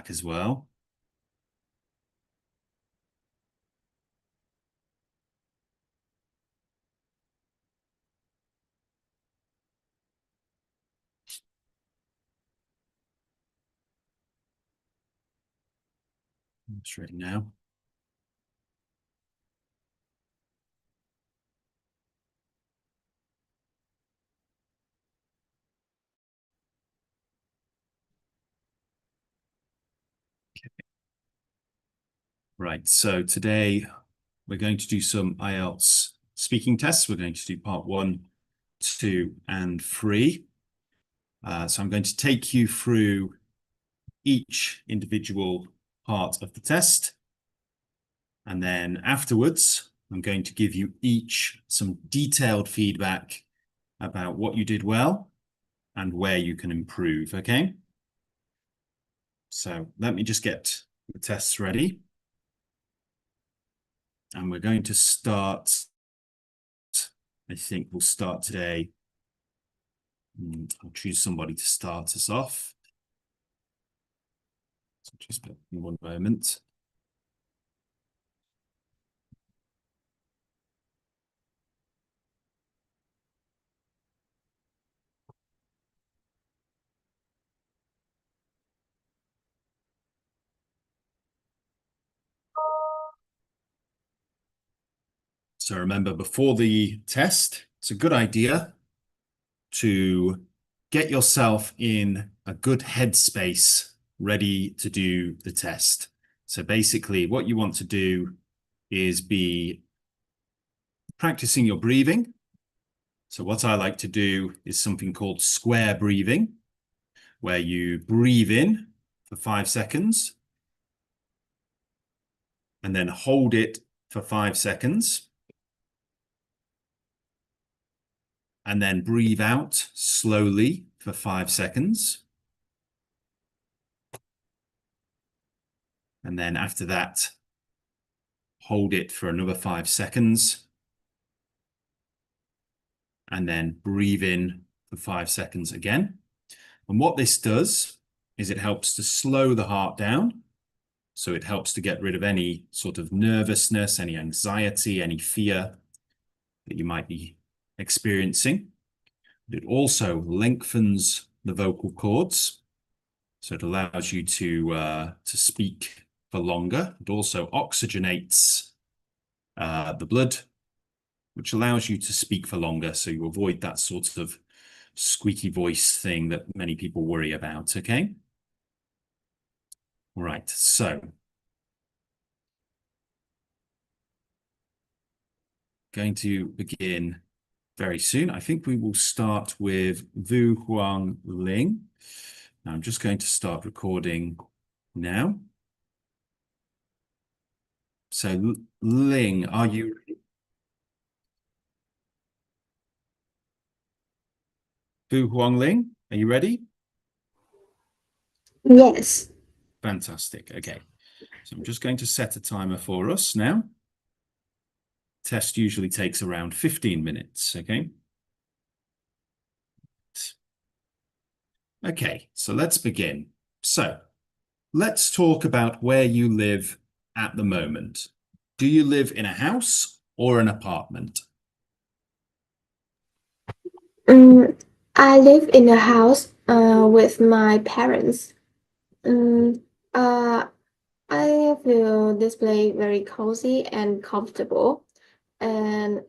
feedback as well. That's right now. Right, so today we're going to do some IELTS speaking tests. We're going to do part 1, 2, and 3. So I'm going to take you through each individual part of the test. And then afterwards, I'm going to give you each some detailed feedback about what you did well and where you can improve, okay? So let me just get the tests ready. And we're going to start, I think we'll start today. I'll choose somebody to start us off. So just give me one moment. So remember, before the test, it's a good idea to get yourself in a good headspace ready to do the test. So basically what you want to do is be practicing your breathing. So what I like to do is something called square breathing, where you breathe in for 5 seconds and then hold it for 5 seconds. And then breathe out slowly for 5 seconds. And then after that, hold it for another 5 seconds. And then breathe in for 5 seconds again. And what this does is it helps to slow the heart down. So it helps to get rid of any sort of nervousness, any anxiety, any fear that you might be experiencing. It also lengthens the vocal cords. So it allows you to speak for longer. It also oxygenates the blood, which allows you to speak for longer. So you avoid that sort of squeaky voice thing that many people worry about, okay? All right, so going to begin very soon. I think we will start with Vu Huang Ling. Now I'm just going to start recording now. So Ling, are you ready? Vu Huang Ling, are you ready? Yes. Fantastic. Okay. So I'm just going to set a timer for us now. Test usually takes around 15 minutes, okay? Okay, so let's begin. So let's talk about where you live at the moment. Do you live in a house or an apartment? I live in a house with my parents. Um, uh, I feel this place very cozy and comfortable, and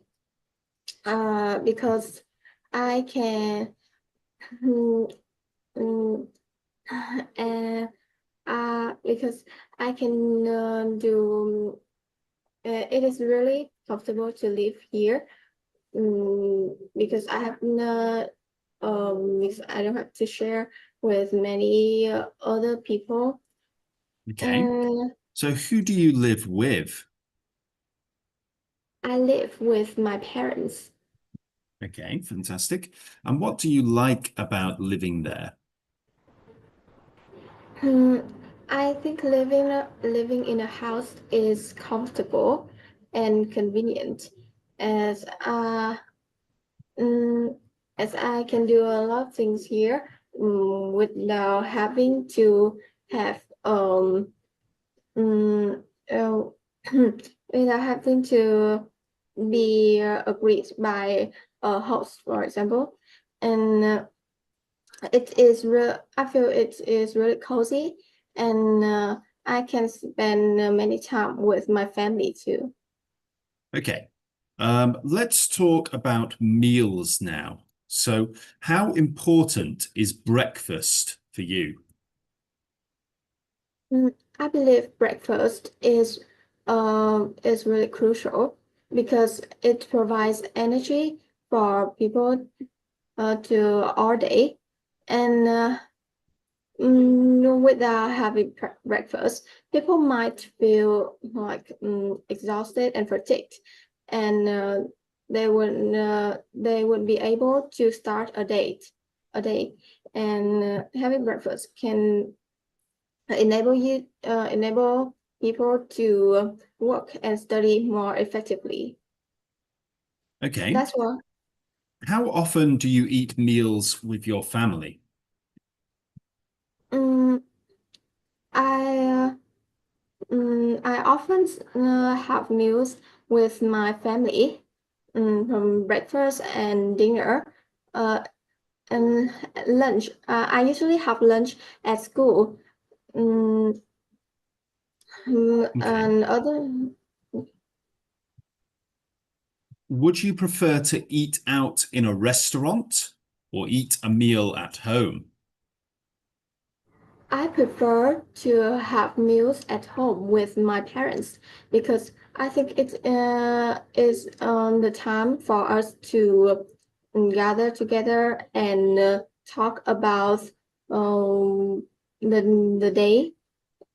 because I can, mm, mm, uh, because I can do. It is really comfortable to live here. Because I have not because I don't have to share with many other people. Okay. And So who do you live with? I live with my parents. Okay, fantastic. And what do you like about living there? Hmm, I think living in a house is comfortable and convenient, as mm, as I can do a lot of things here without having to have mm, uh, without having to be agreed by a host, for example. And I feel it is really cozy, and I can spend many time with my family too. Okay. Let's talk about meals now. So, how important is breakfast for you? I believe breakfast is really crucial because it provides energy for people to all day, and without having breakfast, people might feel like exhausted and fatigued, and they wouldn't be able to start a day. And having breakfast can enable people to work and study more effectively. Okay. That's what How often do you eat meals with your family? um, I I often have meals with my family, from breakfast and dinner, uh, and lunch. I usually have lunch at school. Um, Okay. and other Would you prefer to eat out in a restaurant or eat a meal at home? I prefer to have meals at home with my parents because I think it is the time for us to gather together and talk about um, the day,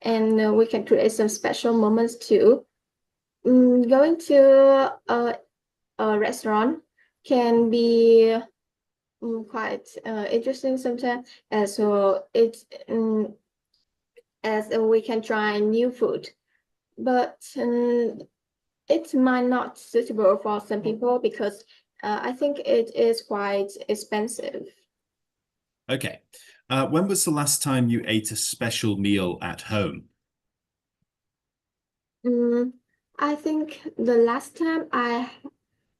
and we can create some special moments too. Going to a restaurant can be quite interesting sometimes, as so it's as we can try new food, but it might not suitable for some people because I think it is quite expensive. Okay. When was the last time you ate a special meal at home? Mm, I think the last time I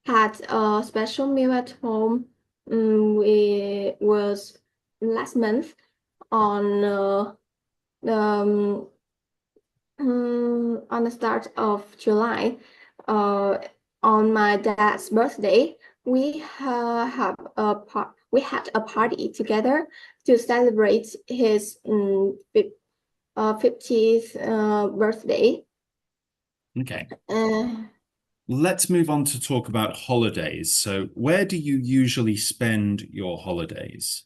had a special meal at home, we was last month on um, on the start of July, uh, on my dad's birthday, we had a party together to celebrate his 50th birthday. Okay. Uh, Let's move on to talk about holidays. So, where do you usually spend your holidays?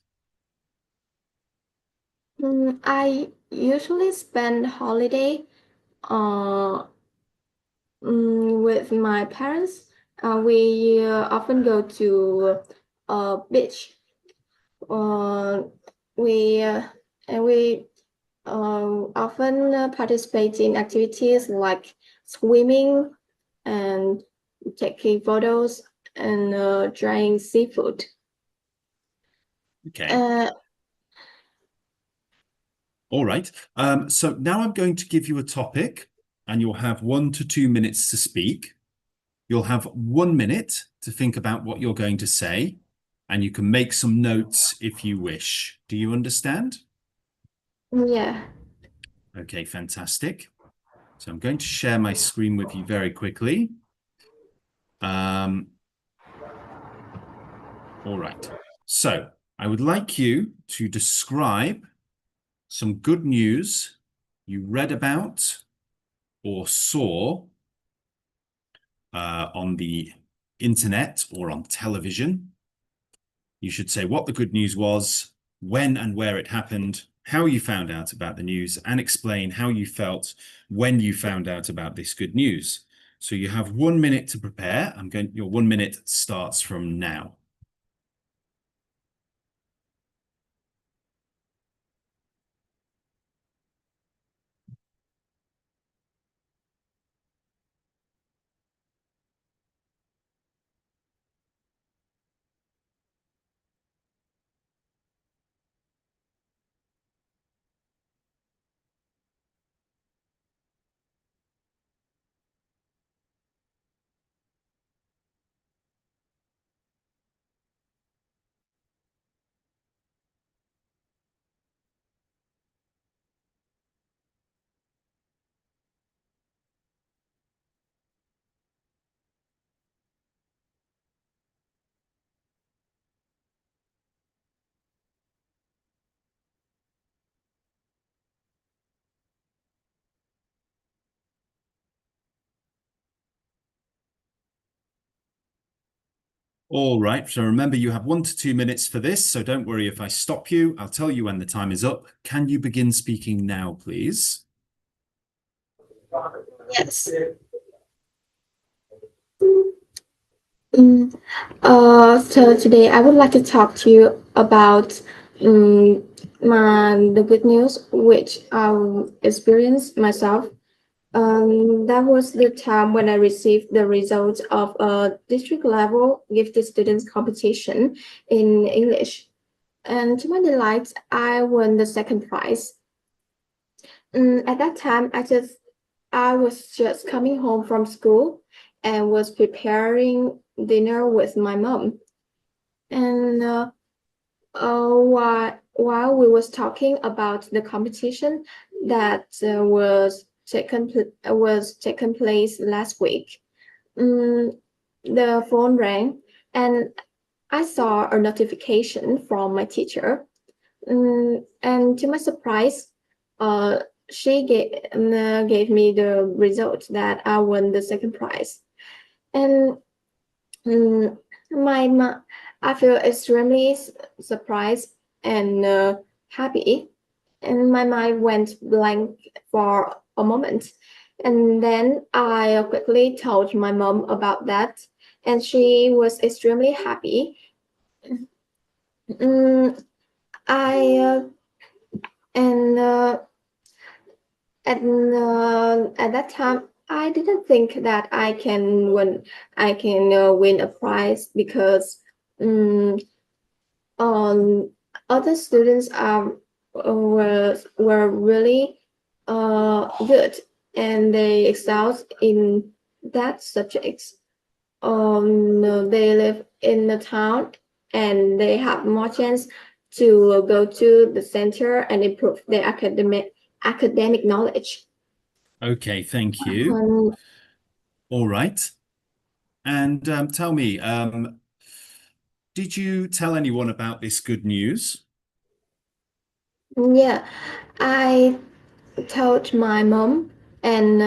I usually spend holiday uh, with my parents. We often go to a beach. Uh, we and we often participate in activities like swimming and taking photos and trying seafood. Okay. Uh, All right. So now I'm going to give you a topic, and you'll have 1 to 2 minutes to speak. You'll have 1 minute to think about what you're going to say, and you can make some notes if you wish. Do you understand? yeah. Okay, fantastic. So I'm going to share my screen with you very quickly. Um, all right. So I would like you to describe some good news you read about or saw on the internet or on television. You should say what the good news was, when and where it happened, how you found out about the news, and explain how you felt when you found out about this good news. So you have 1 minute to prepare. Your 1 minute starts from now. All right, so remember you have 1 to 2 minutes for this, so don't worry if I stop you. I'll tell you when the time is up. Can you begin speaking now, please? Yes. Mm, so today I would like to talk to you about the good news which I experienced myself. That was the time when I received the results of a district level gifted students competition in English. And to my delight, I won the second prize. At that time, I was just coming home from school and was preparing dinner with my mom. And while we was talking about the competition that was taken place last week, the phone rang and I saw a notification from my teacher. And to my surprise, uh, she gave me the result that I won the second prize. And um, I feel extremely surprised and happy. And my mind went blank for a moment. And then I quickly told my mom about that, and she was extremely happy. Um, I and at that time I didn't think that I can win a prize because um, um other students were really good and they excelled in that subjects. They live in the town and they have more chance to go to the center and improve their academic knowledge. Okay, thank you. Um, All right. And tell me, did you tell anyone about this good news? yeah, I told my mom and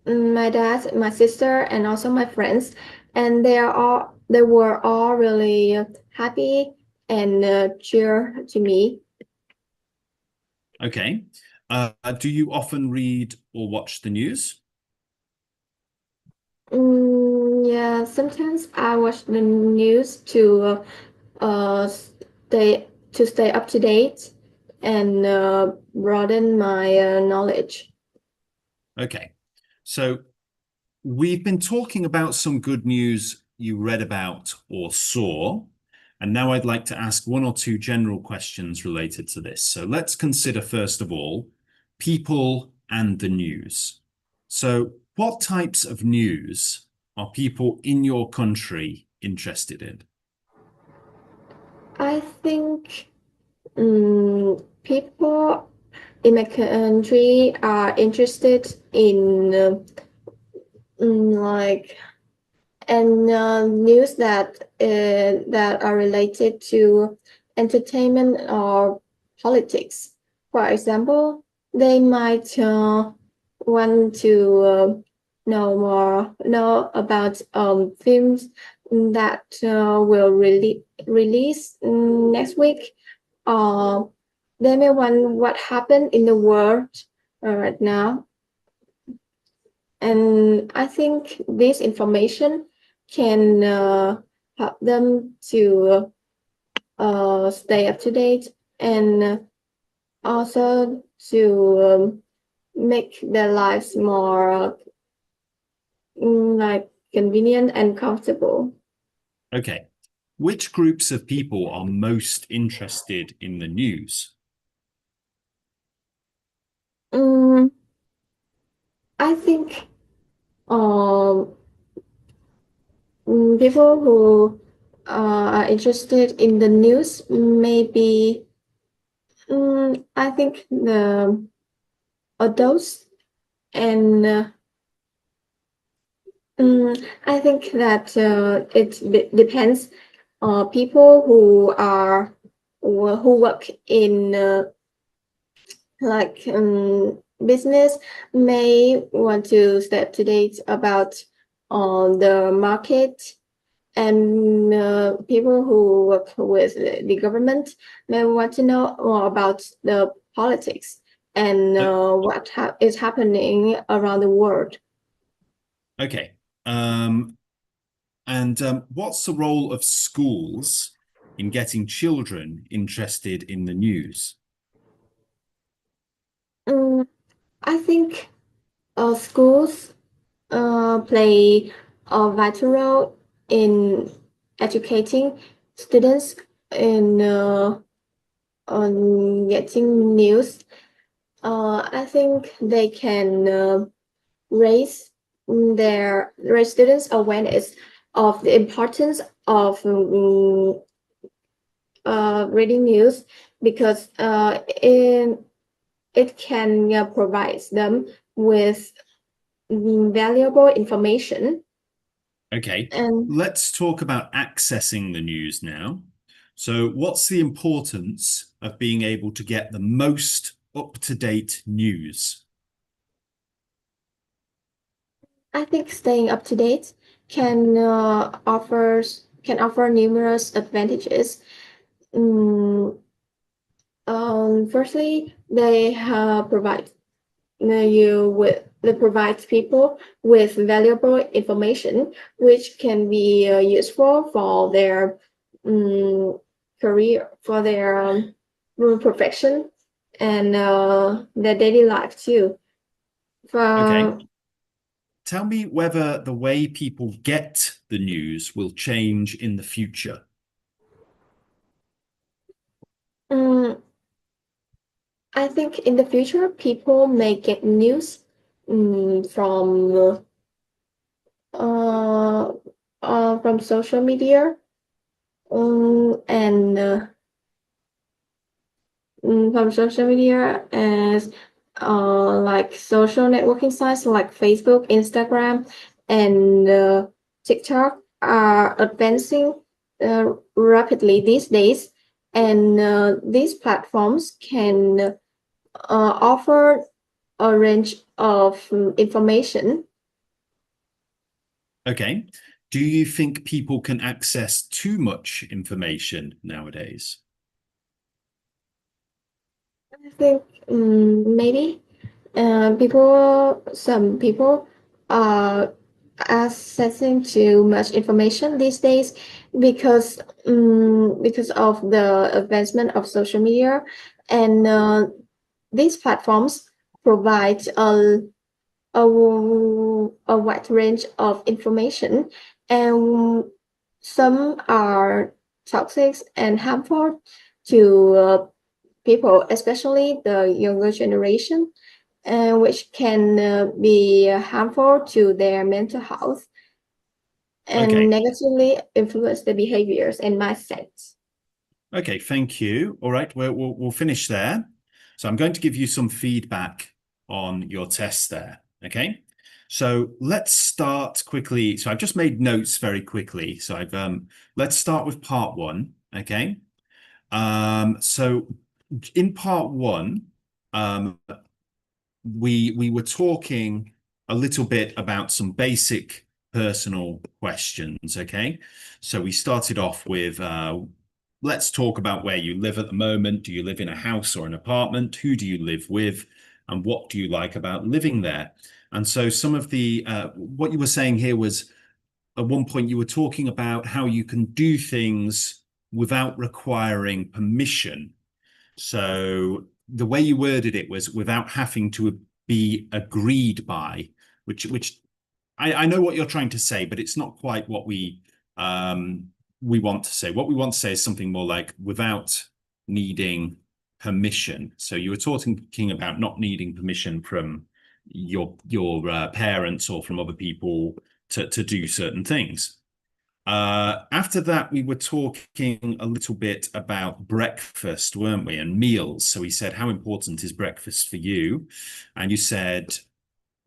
my dad, my sister, and also my friends, and they were all really happy and cheer to me. Okay. Do you often read or watch the news? Yeah, sometimes I watch the news to stay up to date and broaden my knowledge. Okay. So we've been talking about some good news you read about or saw, and now I'd like to ask 1 or 2 general questions related to this. So let's consider, first of all, people and the news. So, what types of news are people in your country interested in? I think people in my country are interested in like and news that are related to entertainment or politics. For example, they might want to know about films that will release next week. Or they may want what happened in the world right now. And I think this information can help them to stay up to date and also to make their lives more like convenient and comfortable. Okay. Which groups of people are most interested in the news? Mm, I think um, people who are interested in the news maybe I think the adults and I think that depends. People who work in business may want to stay up to date about the market and people who work with the government may want to know more about the politics and Uh, what is happening around the world. okay. And what's the role of schools in getting children interested in the news? Mm, I think schools play a vital role in educating students in on getting news. I think they can raise raise students' awareness of the importance of reading news because it can provide them with valuable information. Okay, And let's talk about accessing the news now. So, what's the importance of being able to get the most up-to-date news? I think staying up to date can can offer numerous advantages. Mm, Firstly, they provide people with valuable information, which can be useful for their career, for their profession, and their daily life too. Okay, For tell me whether the way people get the news will change in the future. um, I think in the future, people may get news uh, from social media and from social media as like social networking sites like Facebook, Instagram, and TikTok are advancing rapidly these days, and these platforms can offer a range of information. Okay, do you think people can access too much information nowadays? I think maybe some people are accessing too much information these days because of the advancement of social media, and these platforms provide a wide range of information, and some are toxic and harmful to people, especially the younger generation, which can be harmful to their mental health and Okay, negatively influence the behaviors and mindsets. okay, thank you. All right, we'll finish there. So I'm going to give you some feedback on your test there. Okay, so let's start quickly. So I've just made notes very quickly. So let's start with part one. Okay. So in part one, um, we were talking a little bit about some basic personal questions. Okay, so we started off with let's talk about where you live at the moment. Do you live in a house or an apartment? Who do you live with? And what do you like about living there? And so some of the what you were saying here was at one point you were talking about how you can do things without requiring permission. So the way you worded it was without having to be agreed by, which I know what you're trying to say, but it's not quite what we want to say. What we want to say is something more like without needing permission. So you were talking about not needing permission from your parents or from other people to do certain things. After that, we were talking a little bit about breakfast, weren't we? And meals. So we said, how important is breakfast for you? And you said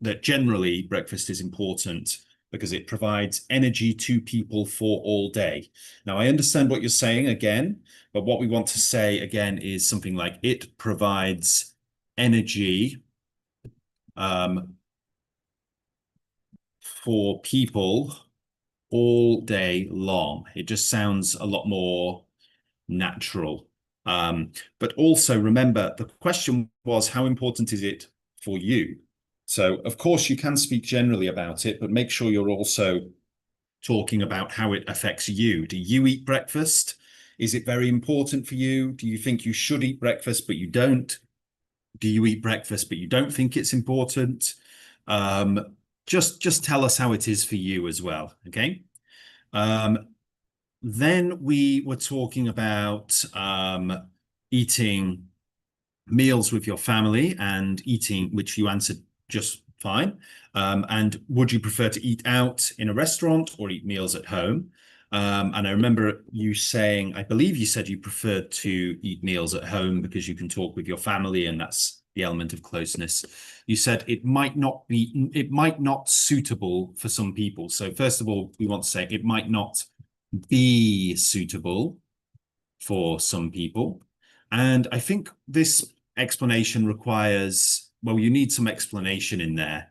that generally breakfast is important because it provides energy to people for all day. Now, I understand what you're saying again, but what we want to say again is something like it provides energy um, for people all day long. It just sounds a lot more natural. But also remember, the question was, how important is it for you? So, of course, you can speak generally about it, but make sure you're also talking about how it affects you. Do you eat breakfast? Is it very important for you? Do you think you should eat breakfast, but you don't? Do you eat breakfast, but you don't think it's important? Just tell us how it is for you as well, okay? Um, then we were talking about eating meals with your family and eating, which you answered just fine. And would you prefer to eat out in a restaurant or eat meals at home? And I remember you saying, I believe you said you preferred to eat meals at home because you can talk with your family and that's the element of closeness. You said it might not suitable for some people. So first of all, we want to say it might not be suitable for some people. And I think this explanation requires, well, you need some explanation in there.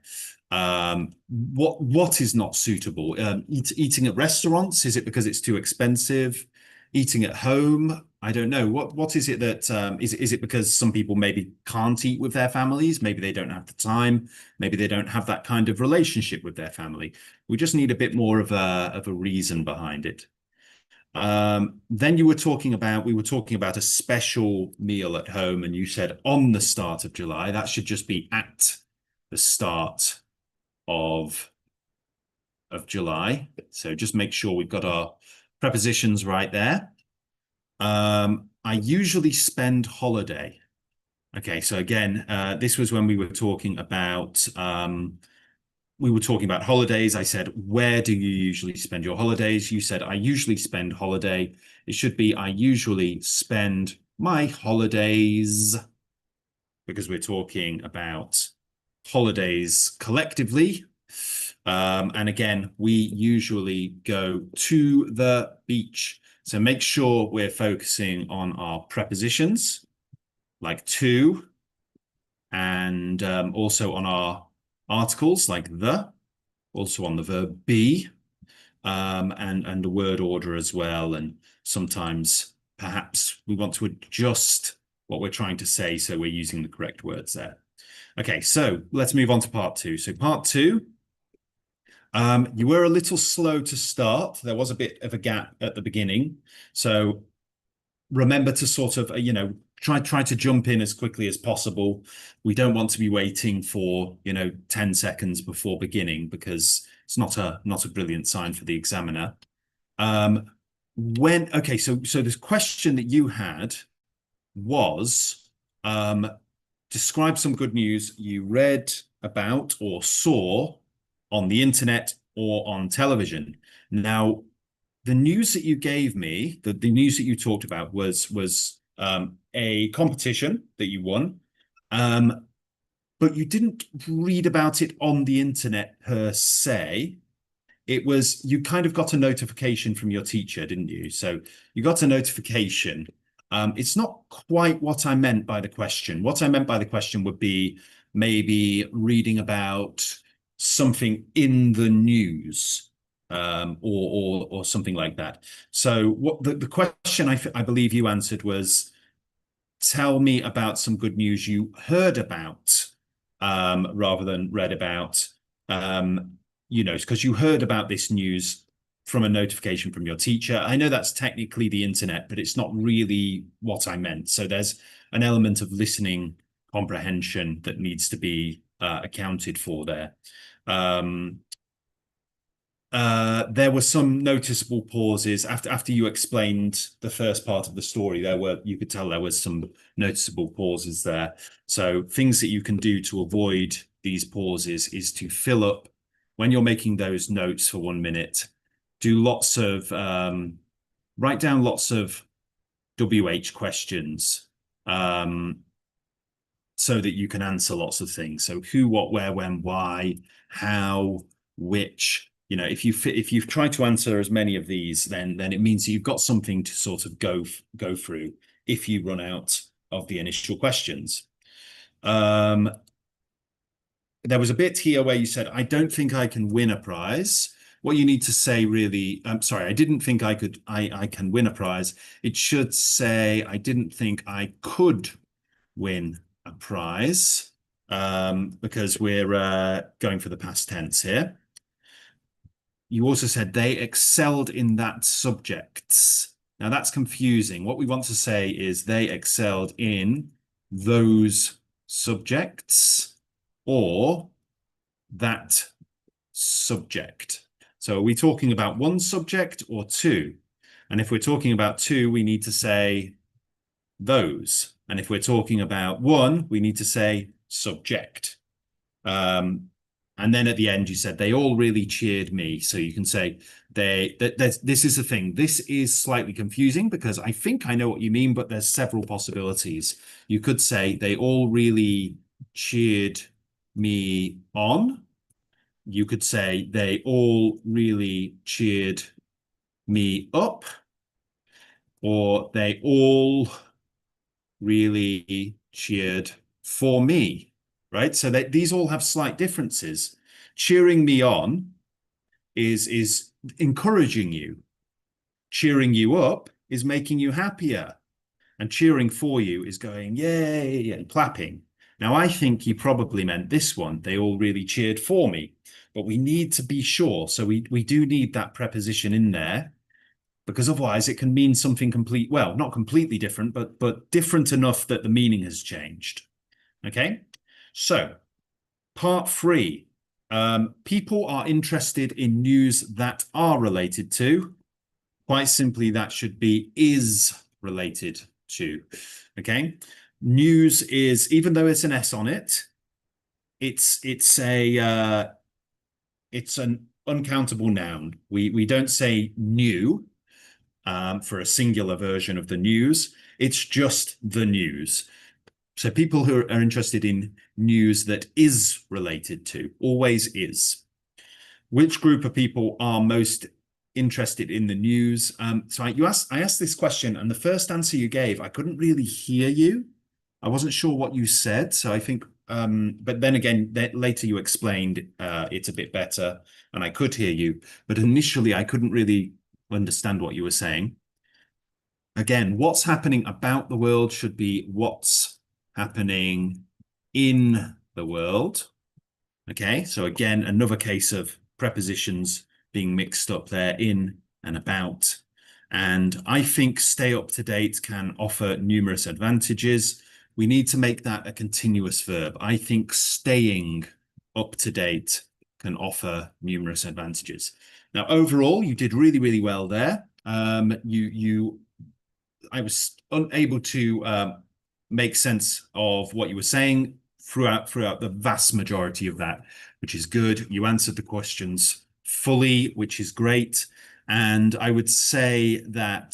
What is not suitable? Eating at restaurants, is it because it's too expensive? Eating at home, I don't know. What is it that is it because some people maybe can't eat with their families? Maybe they don't have the time. Maybe they don't have that kind of relationship with their family. We just need a bit more of a reason behind it. Then we were talking about a special meal at home, and you said on the start of July. That should just be at the start of July. So just make sure we've got our prepositions right there. I usually spend holiday. Okay, so again, this was when we were talking about holidays. I said, where do you usually spend your holidays? You said, I usually spend holiday. It should be, I usually spend my holidays, because we're talking about holidays collectively. And again, we usually go to the beach. So make sure we're focusing on our prepositions, like to, and also on our articles like the, also on the verb be, and the word order as well. And sometimes perhaps we want to adjust what we're trying to say so we're using the correct words there. Okay, so let's move on to part two. So part two, you were a little slow to start. There was a bit of a gap at the beginning. So remember to sort of, try to jump in as quickly as possible. We don't want to be waiting for, 10 seconds before beginning, because it's not a brilliant sign for the examiner. Okay, so this question that you had was, describe some good news you read about or saw on the internet or on television. Now, the news that you gave me, the news that you talked about was a competition that you won, but you didn't read about it on the internet per se. It was, you kind of got a notification from your teacher, didn't you? So you got a notification. It's not quite what I meant by the question. What I meant by the question would be maybe reading about something in the news, or something like that. So what the question I believe you answered was, tell me about some good news you heard about, rather than read about, because you heard about this news from a notification from your teacher. I know that's technically the internet, but it's not really what I meant. So there's an element of listening comprehension that needs to be accounted for there. There were some noticeable pauses after you explained the first part of the story. You could tell there was some noticeable pauses there. So things that you can do to avoid these pauses is to fill up when you're making those notes for 1 minute. Do lots of write down lots of WH questions, so that you can answer lots of things. So who, what, where, when, why, how, which. If you've tried to answer as many of these, then it means you've got something to sort of go through if you run out of the initial questions. There was a bit here where you said, I don't think I can win a prize. what you need to say really, I'm sorry, I didn't think I can win a prize. It should say, I didn't think I could win a prize, because we're going for the past tense here. You also said they excelled in that subjects. Now that's confusing. What we want to say is they excelled in those subjects or that subject. So are we talking about one subject or two? And if we're talking about two, we need to say those. And if we're talking about one, we need to say subject. And then at the end, you said they all really cheered me. So you can say this is the thing. This is slightly confusing because I think I know what you mean, but there's several possibilities. You could say they all really cheered me on. You could say they all really cheered me up, or they all really cheered for me, right? So these all have slight differences. Cheering me on is encouraging you. Cheering you up is making you happier. And cheering for you is going, yay, and clapping. Now, I think you probably meant this one. They all really cheered for me. But we need to be sure. So we do need that preposition in there, because otherwise it can mean something well, not completely different, but different enough that the meaning has changed. Okay, so part 3. People are interested in news that are related to. Quite simply, that should be is related to. Okay, news is, even though it's an S on it, it's an uncountable noun. We don't say new for a singular version of the news. It's just the news. So people who are interested in news that is related to, always is. Which group of people are most interested in the news? So I asked this question, and the first answer you gave, I couldn't really hear you. I wasn't sure what you said. So I think, but then again, later you explained it a bit better, and I could hear you. But initially, I couldn't really understand what you were saying. Again, what's happening about the world should be what's happening in the world. Okay, so again, another case of prepositions being mixed up there, in and about. And I think stay up to date can offer numerous advantages. We need to make that a continuous verb. I think staying up to date can offer numerous advantages. Now, overall, you did really, really well there. I was unable to make sense of what you were saying throughout the vast majority of that, which is good. You answered the questions fully, which is great. And I would say that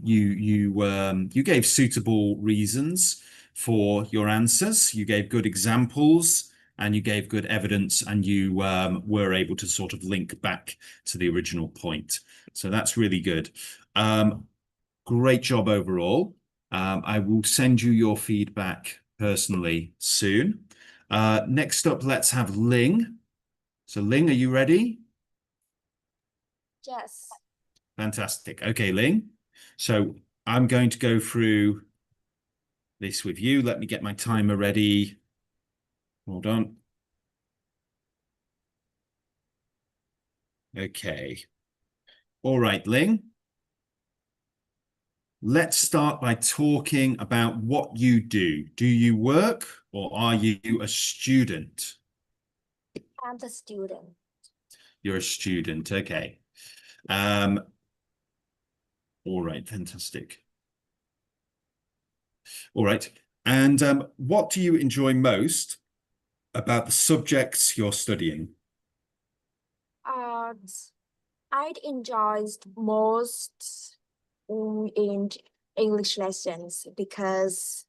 you gave suitable reasons for your answers. You gave good examples and you gave good evidence, and you were able to sort of link back to the original point. So that's really good. Great job overall. I will send you your feedback personally soon. Next up, let's have Ling. So Ling, are you ready? Yes. Fantastic. Okay, Ling. So I'm going to go through this with you. Let me get my timer ready. Hold on. Okay. All right, Ling. Let's start by talking about what you do. Do you work or are you a student? I'm the student. You're a student. Okay. All right, fantastic. All right. And what do you enjoy most about the subjects you're studying? Uh, I enjoy most in English lessons because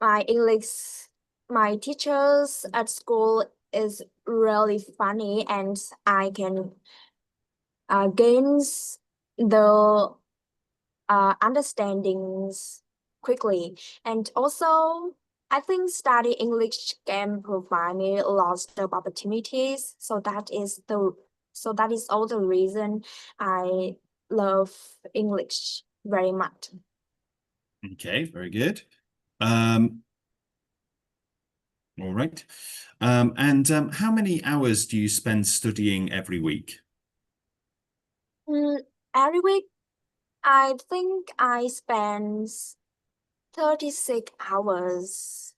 my English, my teachers at school is really funny, and I can gain the understandings quickly. And also, I think study English can provide me lots of opportunities. So that is the So that is all the reason I love English very much. Okay, very good. All right. And how many hours do you spend studying every week? Every week, I think I spend 36 hours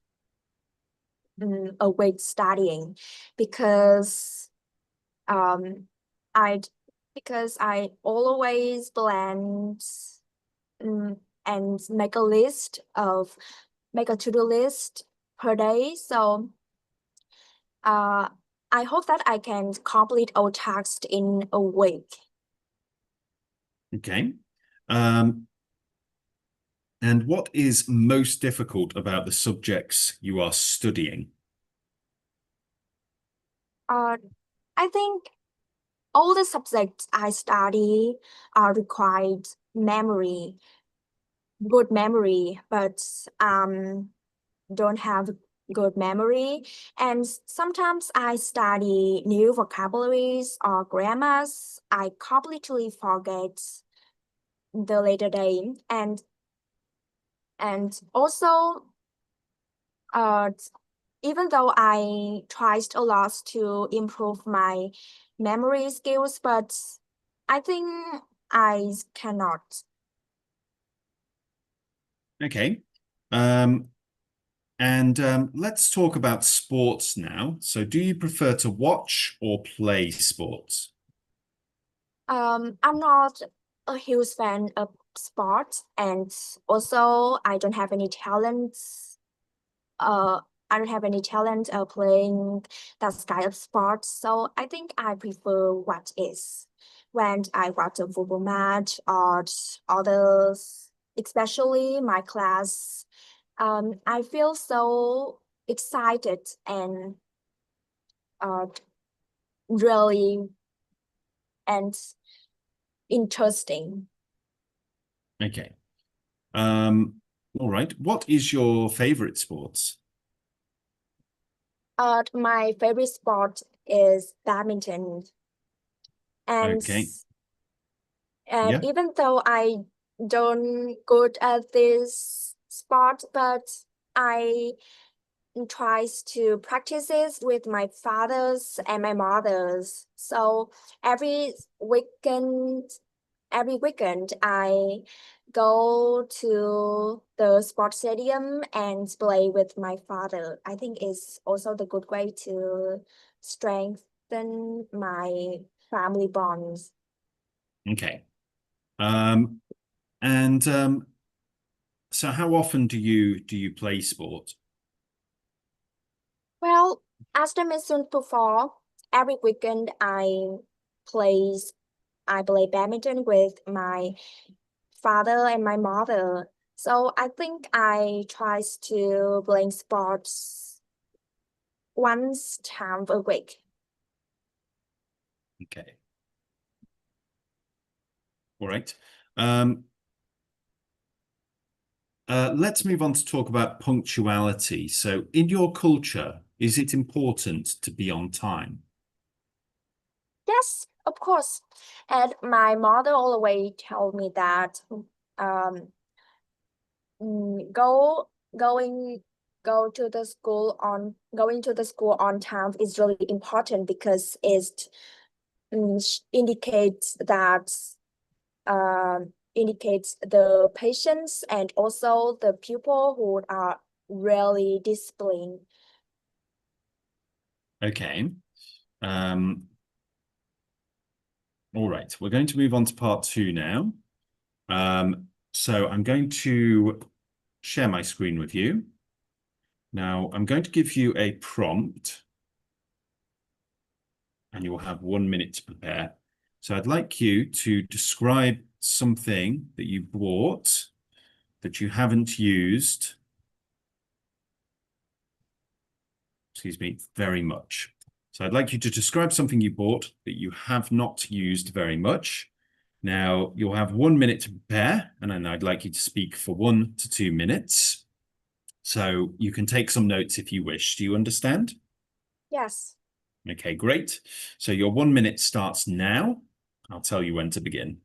a week studying because um I I always plan and make a to-do list per day. So uh I hope that I can complete all tasks in a week. Okay. And what is most difficult about the subjects you are studying? Uh I think all the subjects I study are required memory, good memory, but don't have good memory. And sometimes I study new vocabularies or grammars. I completely forget the later day. And also uh even though I tried a lot to improve my memory skills, but I think I cannot. Okay. And let's talk about sports now. So do you prefer to watch or play sports? I'm not a huge fan of sports, and also I don't have any talents. I don't have any talent playing that kind of sports. So I think I prefer what is when I watch a football match or others, especially my class. I feel so excited and uh, really and interesting. Okay. Um, all right. What is your favorite sports? My favorite sport is badminton, and Okay. and Yeah. even though I don't good at this sport, but I tries to practice it with my fathers and my mothers. So every weekend, every weekend I go to the sports stadium and play with my father. I think it's also the good way to strengthen my family bonds. Okay. Um, and so how often do you play sport? Well, as I mentioned before, every weekend plays I play badminton with my father and my mother. So I think I tries to play sports once time a week. Okay. All right. Um, let's move on to talk about punctuality. So in your culture, is it important to be on time? Yes, of course. And my mother always told me that um mm, go going go to the school on going to the school on time is really important because it indicates that indicates the patients and also the people who are really disciplined. Okay. Um, all right. We're going to move on to part two now. So I'm going to share my screen with you. Now, I'm going to give you a prompt, and you will have 1 minute to prepare. So I'd like you to describe something that you bought that you haven't used, excuse me, very much. So I'd like you to describe something you bought that you have not used very much. Now, you'll have 1 minute to prepare, and then I'd like you to speak for 1 to 2 minutes. So you can take some notes if you wish. Do you understand? Yes. Okay, great. So your 1 minute starts now. I'll tell you when to begin.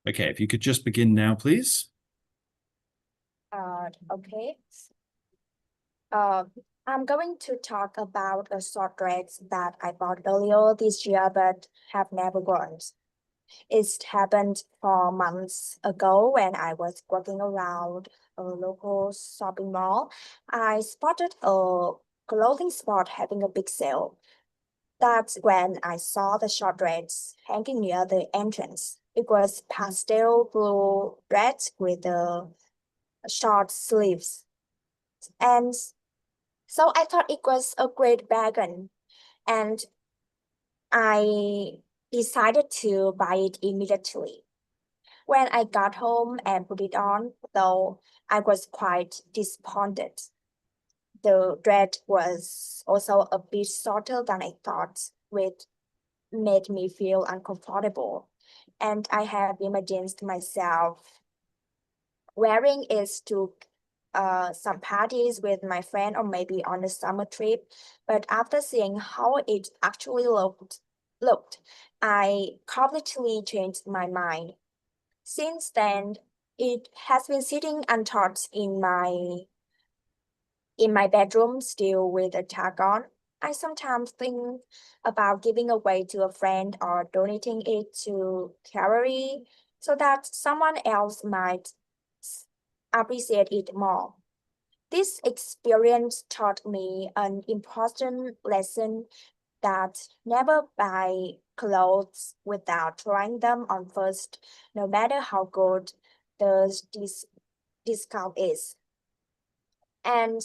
Okay, if you could just begin now, please. Okay. I'm going to talk about a short dress that I bought earlier this year but have never worn. It happened 4 months ago when I was walking around a local shopping mall. I spotted a clothing spot having a big sale. That's when I saw the short dress hanging near the entrance. It was pastel blue dress with the short sleeves. And so I thought it was a great bargain. And I decided to buy it immediately. When I got home and put it on, though, I was quite disappointed. The dress was also a bit shorter than I thought, which made me feel uncomfortable. And I have imagined myself wearing it to some parties with my friend or maybe on a summer trip. But after seeing how it actually looked, I completely changed my mind. Since then, it has been sitting untouched in my bedroom still with a tag on. I sometimes think about giving away to a friend or donating it to charity so that someone else might appreciate it more. This experience taught me an important lesson that never buy clothes without trying them on first, no matter how good this discount is. And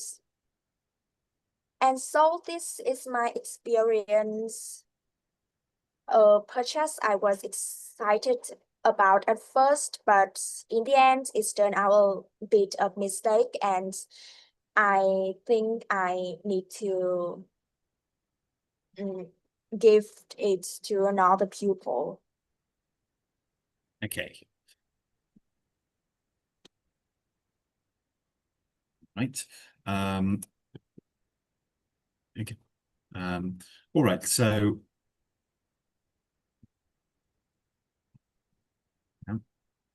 and so this is my experience. Purchase I was excited about at first, but in the end, it's turned out a bit of mistake, and I think I need to mm, give it to another pupil. Okay. Right. Okay. All right. So,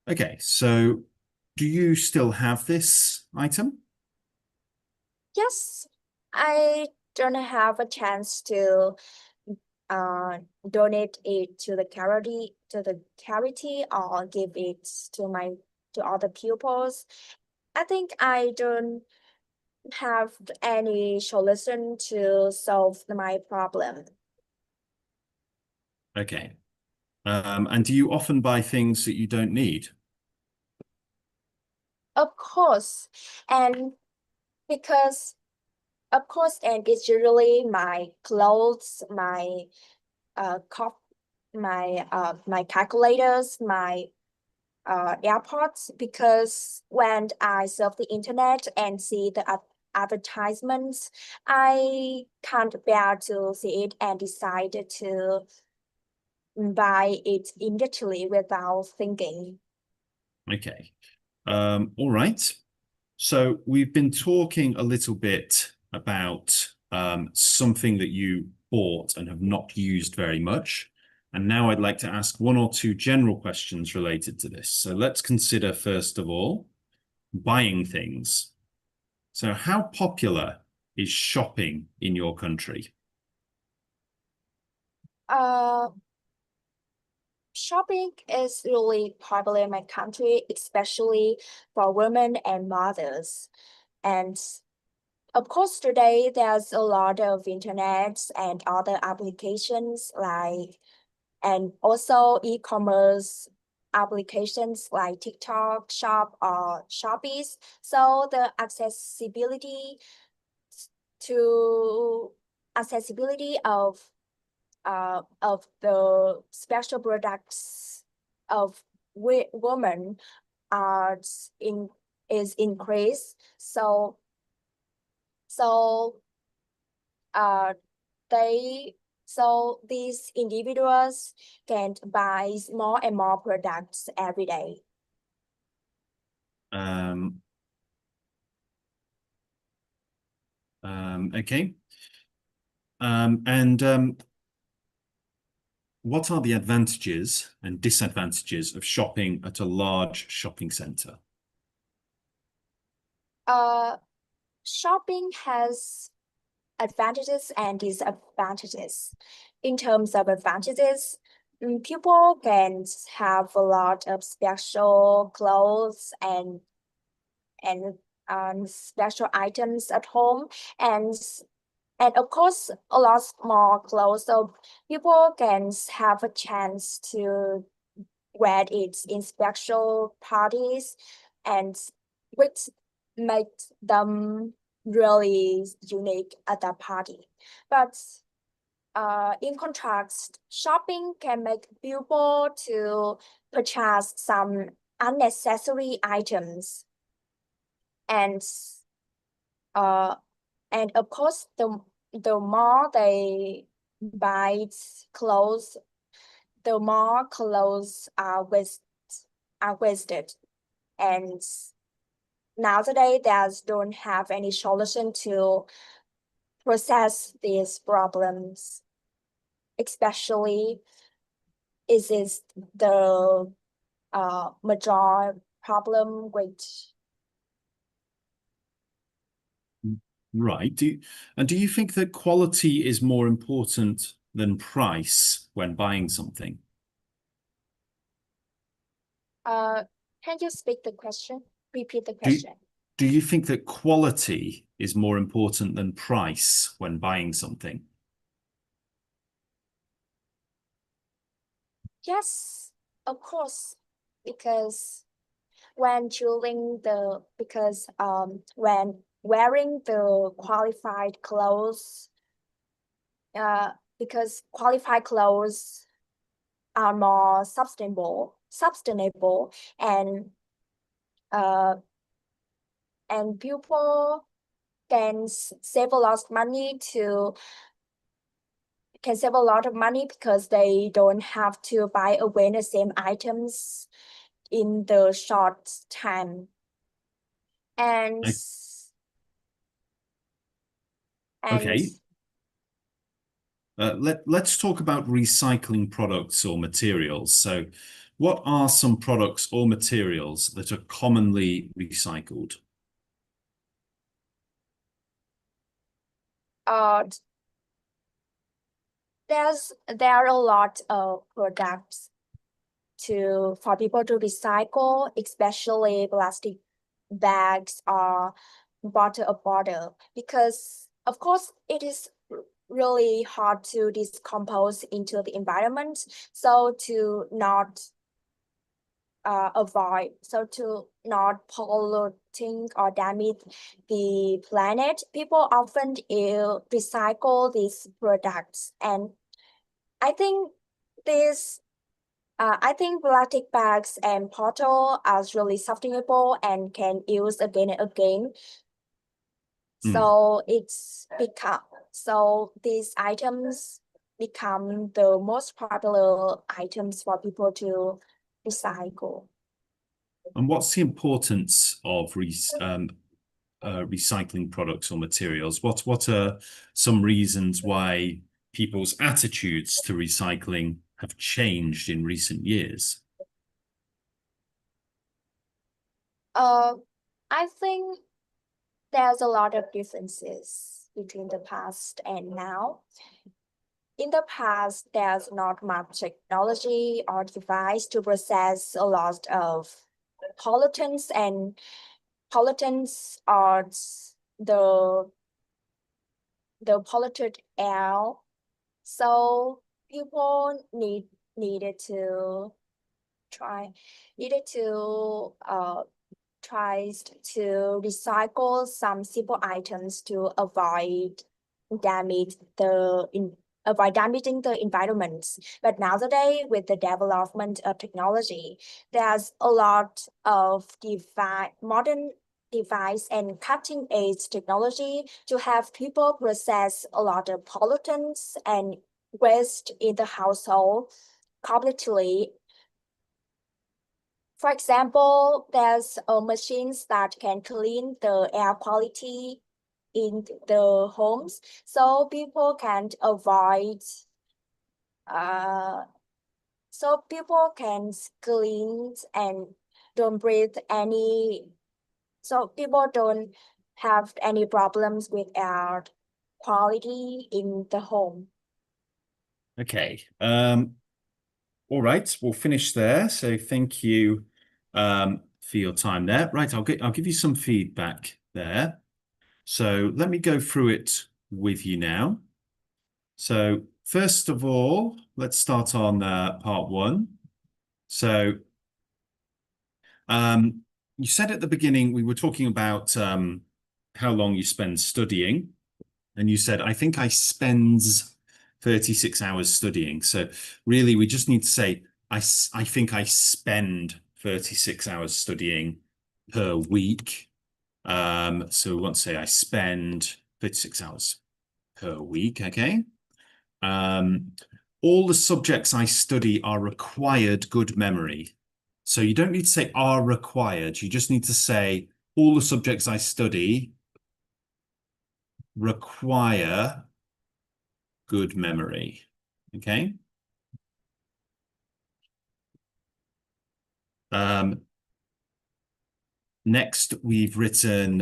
okay. So, do you still have this item? Yes, I don't have a chance to uh, donate it to the charity or give it to other pupils. I think I don't have any solution to solve my problem. Okay. And do you often buy things that you don't need? Of course, and because of course, and it's usually my clothes, my cup, my calculators, my AirPods, because when I surf the internet and see the advertisements, I can't bear to see it and decided to buy it immediately without thinking. Okay. All right. So we've been talking a little bit about something that you bought and have not used very much. And now I'd like to ask one or two general questions related to this. So let's consider, first of all, buying things. So how popular is shopping in your country? Shopping is really popular in my country, especially for women and mothers. And of course, today there's a lot of internet and other applications and also e-commerce applications like TikTok, Shop, or Shopee. So the to accessibility of the special products of women are is increased. So uh they so these individuals can buy more and more products every day. Okay. What are the advantages and disadvantages of shopping at a large shopping center? Shopping has advantages and disadvantages. In terms of advantages, people can have a lot of special clothes and special items at home, and of course a lot more clothes, so people can have a chance to wear it in special parties, and which makes them really unique at that party. But in contrast, shopping can make people to purchase some unnecessary items, and uh, and of course the more they buy clothes, the more clothes are wasted. And nowadays, there's don't have any solution to process these problems. Especially, is the major problem which Right. Do you think that quality is more important than price when buying something? can you speak the question? Repeat the Do question. do you think that quality is more important than price when buying something? Yes, of course, because when wearing the qualified clothes, because qualified clothes are more sustainable, uh, and people can save a lot of money because they don't have to buy again the same items in the short time. And I- and Okay. Let's talk about recycling products or materials. So, what are some products or materials that are commonly recycled? uh there are a lot of products for people to recycle, especially plastic bags or bottle, because of course it is really hard to decompose into the environment. So to not polluting or damage the planet, people often recycle these products. And I think this I think plastic bags and bottle are really sustainable and can use again and again. Hmm. So these items become the most popular items for people to recycle. And what's the importance of recycling products or materials? What are some reasons why people's attitudes to recycling have changed in recent years? Uh, I think there's a lot of differences between the past and now. in the past, there's not much technology or device to process a lot of pollutants, and pollutants are the polluted air. So people needed to try needed to tries to recycle some simple items to damage the avoid damaging the environment. But nowadays, with the development of technology, there's a lot of modern device and cutting edge technology to have people process a lot of pollutants and waste in the household completely. For example, there's machines that can clean the air quality in the homes, so people can avoid so people can clean and don't breathe any, so people don't have any problems with air quality in the home. Okay. All right, we'll finish there. So thank you for your time there. Right, I'll give you some feedback there. So let me go through it with you now. So first of all, let's start on part one. So you said at the beginning, we were talking about how long you spend studying. And you said, I think I spends 36 hours studying. So really, we just need to say, I think I spend 36 hours studying per week. So we want to say I spend 36 hours per week, okay? All the subjects I study are required good memory. So you don't need to say are required. You just need to say all the subjects I study require good memory, okay? Next, we've written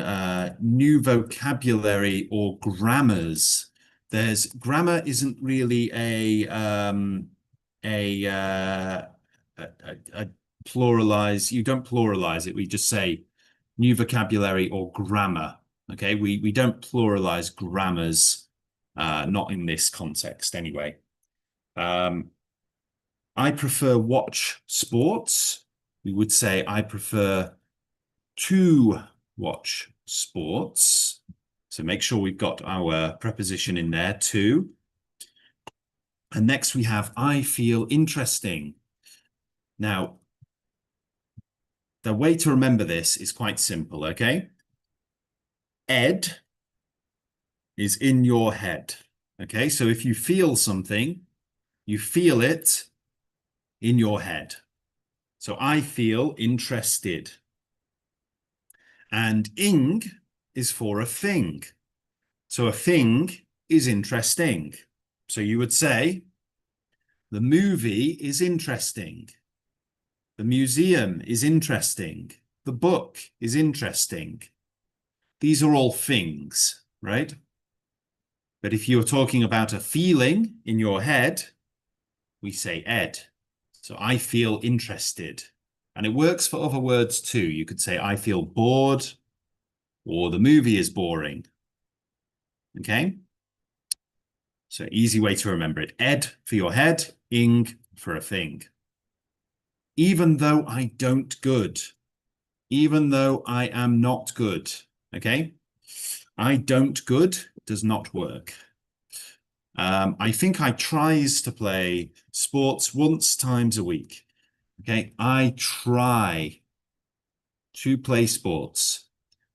new vocabulary or grammars. Grammar isn't really a pluralize. You don't pluralize it. We just say new vocabulary or grammar. Okay, we don't pluralize grammars, not in this context anyway. I prefer watch sports. We would say I prefer to watch sports. So make sure we've got our preposition in there, to. And next we have I feel interesting. Now, the way to remember this is quite simple, okay? Ed is in your head, okay? So if you feel something, you feel it in your head. So I feel interested. And ing is for a thing. So a thing is interesting. So you would say, the movie is interesting. The museum is interesting. The book is interesting. These are all things, right? But if you're talking about a feeling in your head, we say ed. So I feel interested. And it works for other words too. You could say I feel bored, or the movie is boring. Okay? So easy way to remember it. Ed for your head, ing for a thing. Even though I don't good. Even though I am not good. Okay? I don't good does not work. I think I tries to play sports once times a week. Okay? I try to play sports.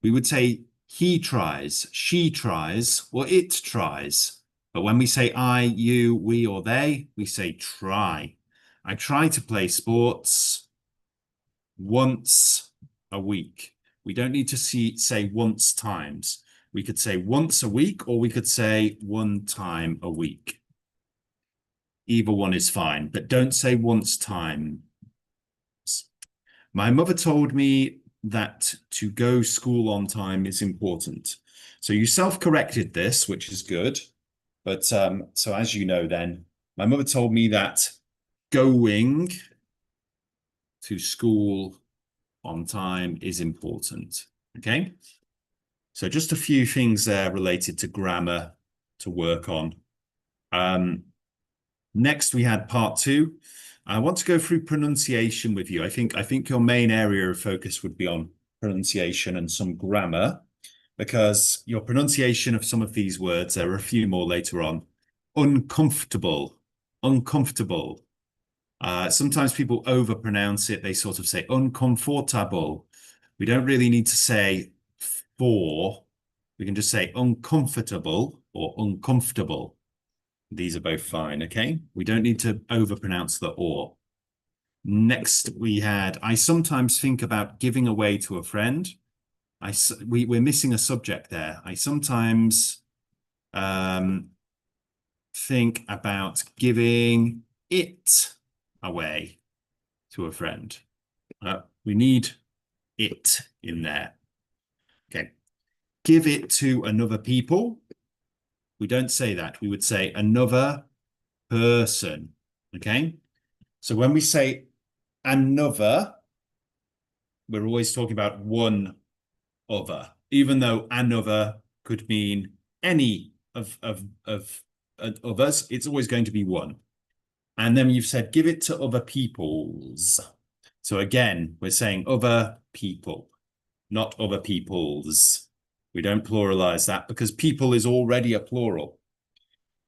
We would say he tries, she tries, or it tries. But when we say I, you, we, or they, we say try. I try to play sports once a week. We don't need to say once times. We could say once a week, or we could say one time a week. Either one is fine, but don't say once time. My mother told me that to go school on time is important. So you self-corrected this, which is good. But so as you know, then my mother told me that going to school on time is important. Okay. So just a few things there related to grammar to work on. Next, we had part 2. I want to go through pronunciation with you. I think your main area of focus would be on pronunciation and some grammar, because your pronunciation of some of these words, there are a few more later on. Uncomfortable, uncomfortable. Sometimes people overpronounce it. They sort of say uncomfortable. We don't really need to say for. We can just say uncomfortable or uncomfortable. These are both fine, okay? We don't need to overpronounce the or. Next, we had, I sometimes think about giving away to a friend. We're missing a subject there. I sometimes think about giving it away to a friend. We need it in there. Okay. Give it to another people. We don't say that. We would say another person. Okay. So when we say another, we're always talking about one other, even though another could mean any of others, it's always going to be one. And then you've said give it to other peoples. So again, we're saying other people, not other peoples. We don't pluralize that because people is already a plural.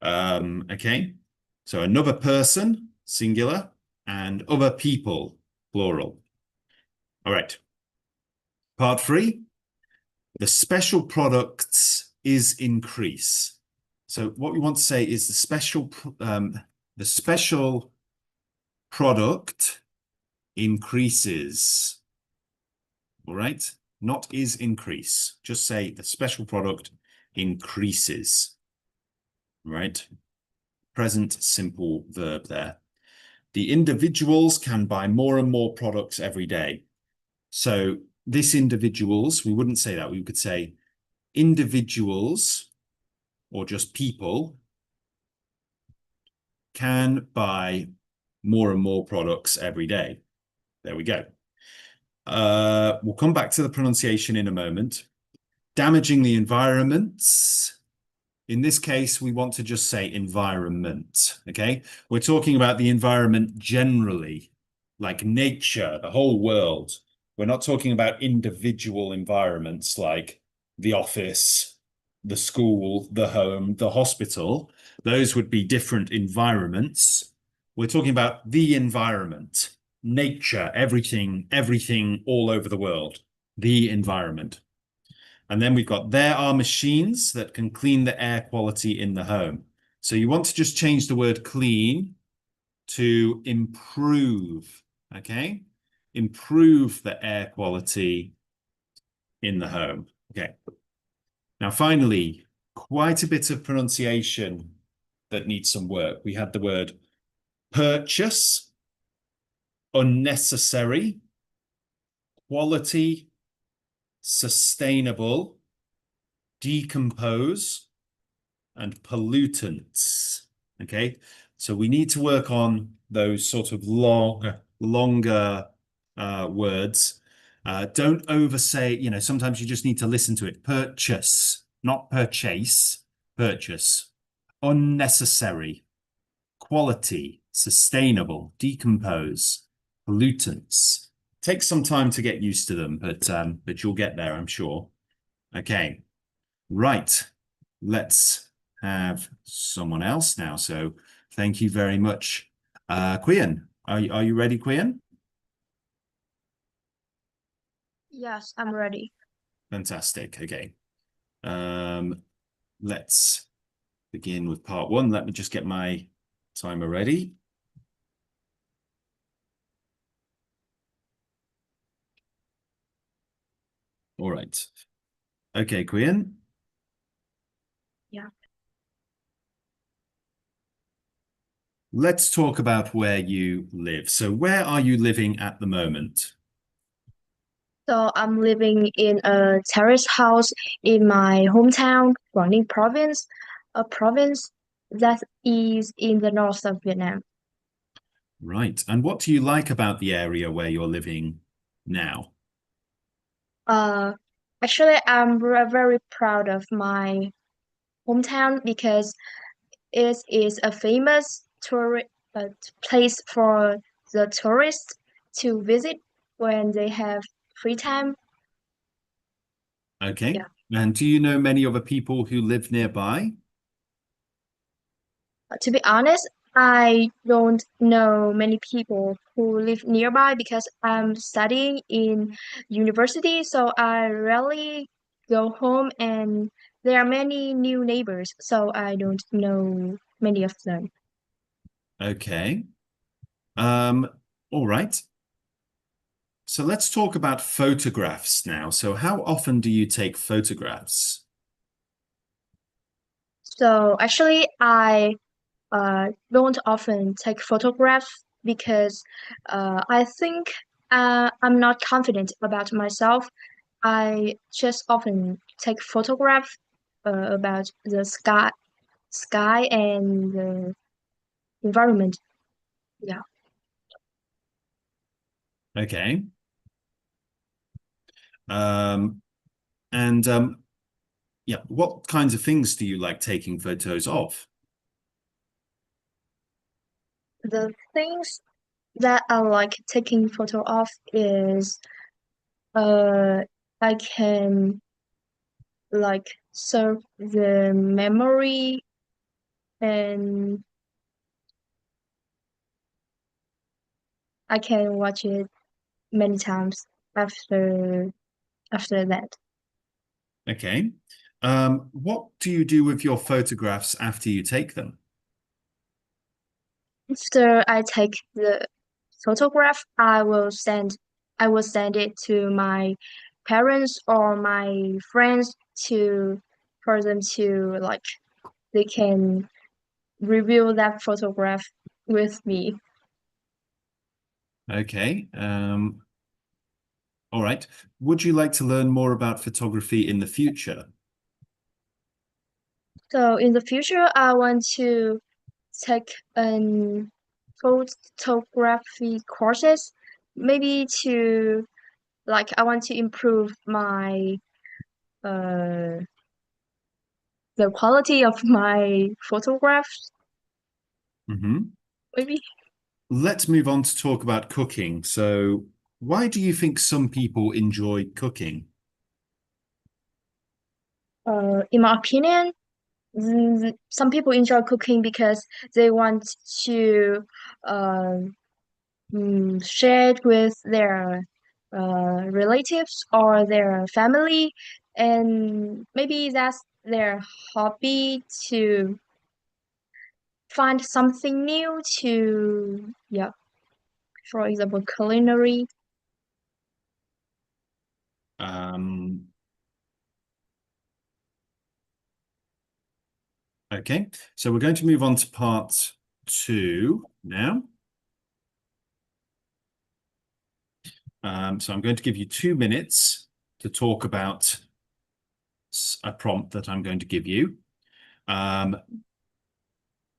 Okay, so another person, singular, and other people, plural. All right. Part 3, the special products is increase. So what we want to say is the special product increases. All right, not is increase. Just say the special product increases. Right? Present simple verb there. The individuals can buy more and more products every day. So this individuals, we wouldn't say that. We could say individuals or just people can buy more and more products every day. There we go. We'll come back to the pronunciation in a moment. Damaging the environment. In this case, we want to just say environment, okay? We're talking about the environment generally, like nature, the whole world. We're not talking about individual environments like the office, the school, the home, the hospital. Those would be different environments. We're talking about the environment, nature, everything all over the world, the environment. And then we've got, there are machines that can clean the air quality in the home. So you want to just change the word clean to improve, okay? Improve the air quality in the home. Okay. Now, finally, quite a bit of pronunciation that needs some work. We had the word purchase, unnecessary, quality, sustainable, decompose, and pollutants. Okay, so we need to work on those sort of longer words. Don't oversay, you know, sometimes you just need to listen to it. Purchase, not purchase, purchase. Unnecessary, quality, sustainable, decompose, pollutants. Takes some time to get used to them, but you'll get there, I'm sure. Okay, right. Let's have someone else now. So thank you very much. Quian, are you ready, Quian? Yes, I'm ready. Fantastic. Okay. Let's begin with part 1. Let me just get my timer ready. All right. Okay, Quian. Yeah. Let's talk about where you live. So where are you living at the moment? So I'm living in a terrace house in my hometown, Guangdong province, a province that is in the north of Vietnam. Right. And what do you like about the area where you're living now? Uh, Actually, I'm very proud of my hometown because it is a famous tourist place for the tourists to visit when they have free time. Okay. Yeah. And do you know many other people who live nearby? To be honest, I don't know many people who live nearby because I'm studying in university, so I rarely go home and there are many new neighbors, so I don't know many of them. Okay. Um, all right. So let's talk about photographs now. So how often do you take photographs? So actually, I don't often take photographs because I think I'm not confident about myself. I just often take photographs about the sky and the environment. Yeah. Okay. Um, and yeah, what kinds of things do you like taking photos of? The things that I like taking photo of is uh I can like serve the memory and I can watch it many times after that. Okay. What do you do with your photographs after you take them? After I take the photograph, I will send it to my parents or my friends to for them to like they can review that photograph with me. Okay. All right. Would you like to learn more about photography in the future? So in the future, I want to take an photography courses, maybe to like I want to improve my uh the quality of my photographs, Hmm. maybe. Let's move on to talk about cooking. So, why do you think some people enjoy cooking? In my opinion, some people enjoy cooking because they want to uh, share it with their relatives or their family, and maybe that's their hobby to find something new to, yeah, for example, culinary. Um, okay, so we're going to move on to part two now. So I'm going to give you 2 minutes to talk about a prompt that I'm going to give you. Um,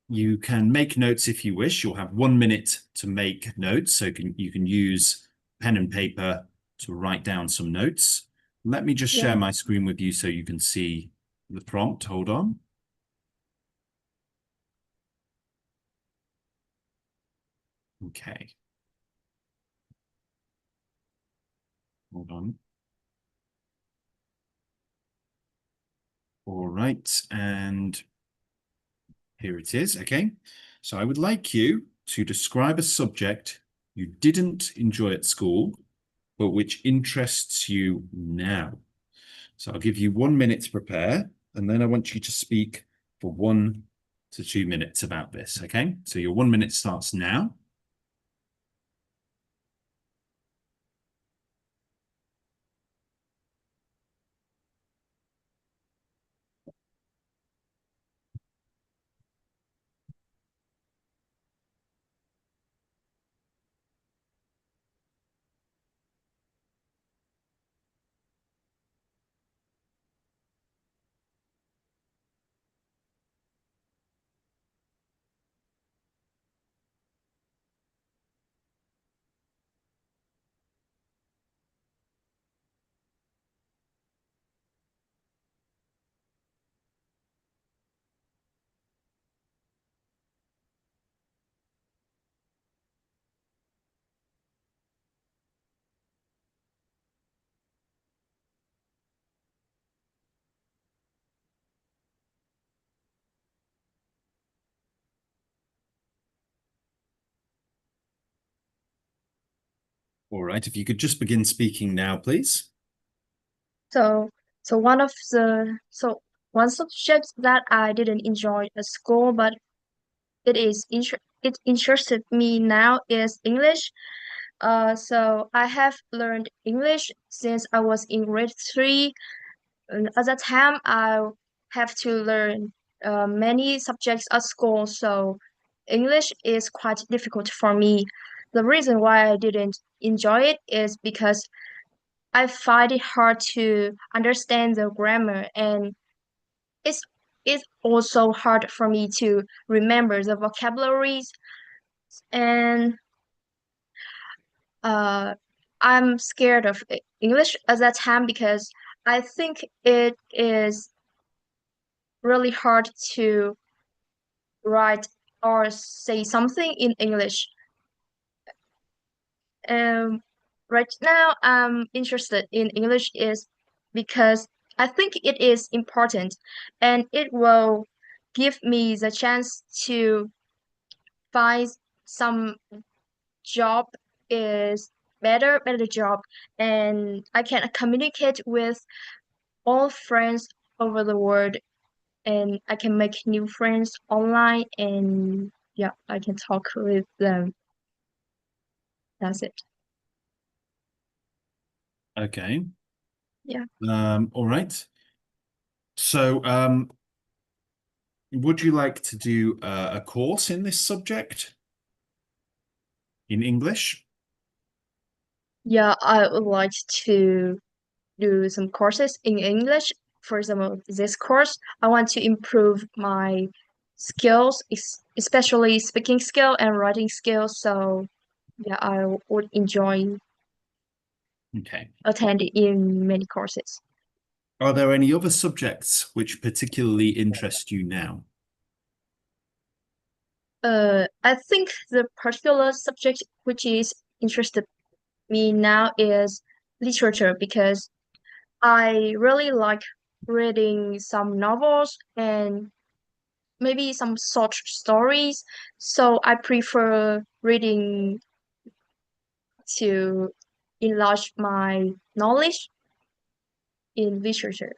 you can make notes if you wish. You'll have 1 minute to make notes, so you can use pen and paper to write down some notes. Let me just Yeah. share my screen with you so you can see the prompt. Hold on. Okay. Hold on. All right. And here it is. Okay. So I would like you to describe a subject you didn't enjoy at school, but which interests you now. So I'll give you 1 minute to prepare, and then I want you to speak for 1 to 2 minutes about this. Okay. So your 1 minute starts now. All right, if you could just begin speaking now, please. So, one subject that I didn't enjoy at school, but it interested me now is English. So I have learned English since I was in grade 3. And at that time, I have to learn many subjects at school, so English is quite difficult for me. The reason why I didn't enjoy it is because I find it hard to understand the grammar, and it's it's also hard for me to remember the vocabularies. And uh, I'm scared of English at that time because I think it is really hard to write or say something in English. Um, right now, I'm interested in English is because I think it is important and it will give me the chance to find some job is better job, and I can communicate with all friends over the world, and I can make new friends online, and yeah, I can talk with them. That's it. Okay. Yeah. All right. So, would you like to do a course in this subject in English? Yeah, I would like to do some courses in English. For example, this course, I want to improve my skills, especially speaking skill and writing skills. So yeah, I would enjoy Okay. attending in many courses. Are there any other subjects which particularly interest you now? I think the particular subject which is interested me now is literature because I really like reading some novels and maybe some short stories. So I prefer reading to enlarge my knowledge in literature.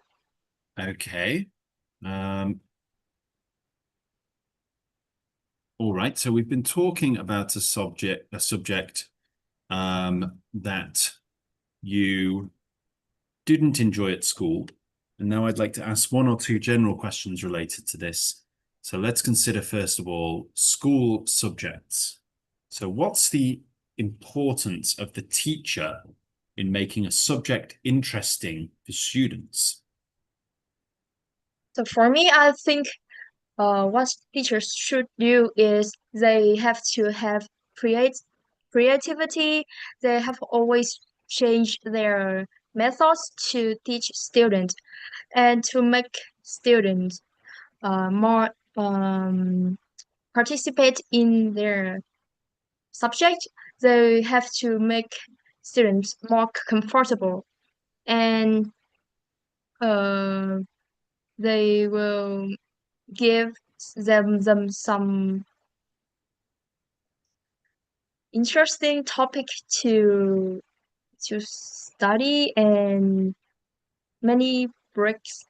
Okay. All right. So we've been talking about a subject that you didn't enjoy at school. And now I'd like to ask one or two general questions related to this. So let's consider, first of all, school subjects. So what's the importance of the teacher in making a subject interesting for students? So for me, I think what teachers should do is they have to have create creativity. They have always changed their methods to teach students and to make students more participate in their subject. They have to make students more comfortable, and uh, they will give them some interesting topic to study and many breaks,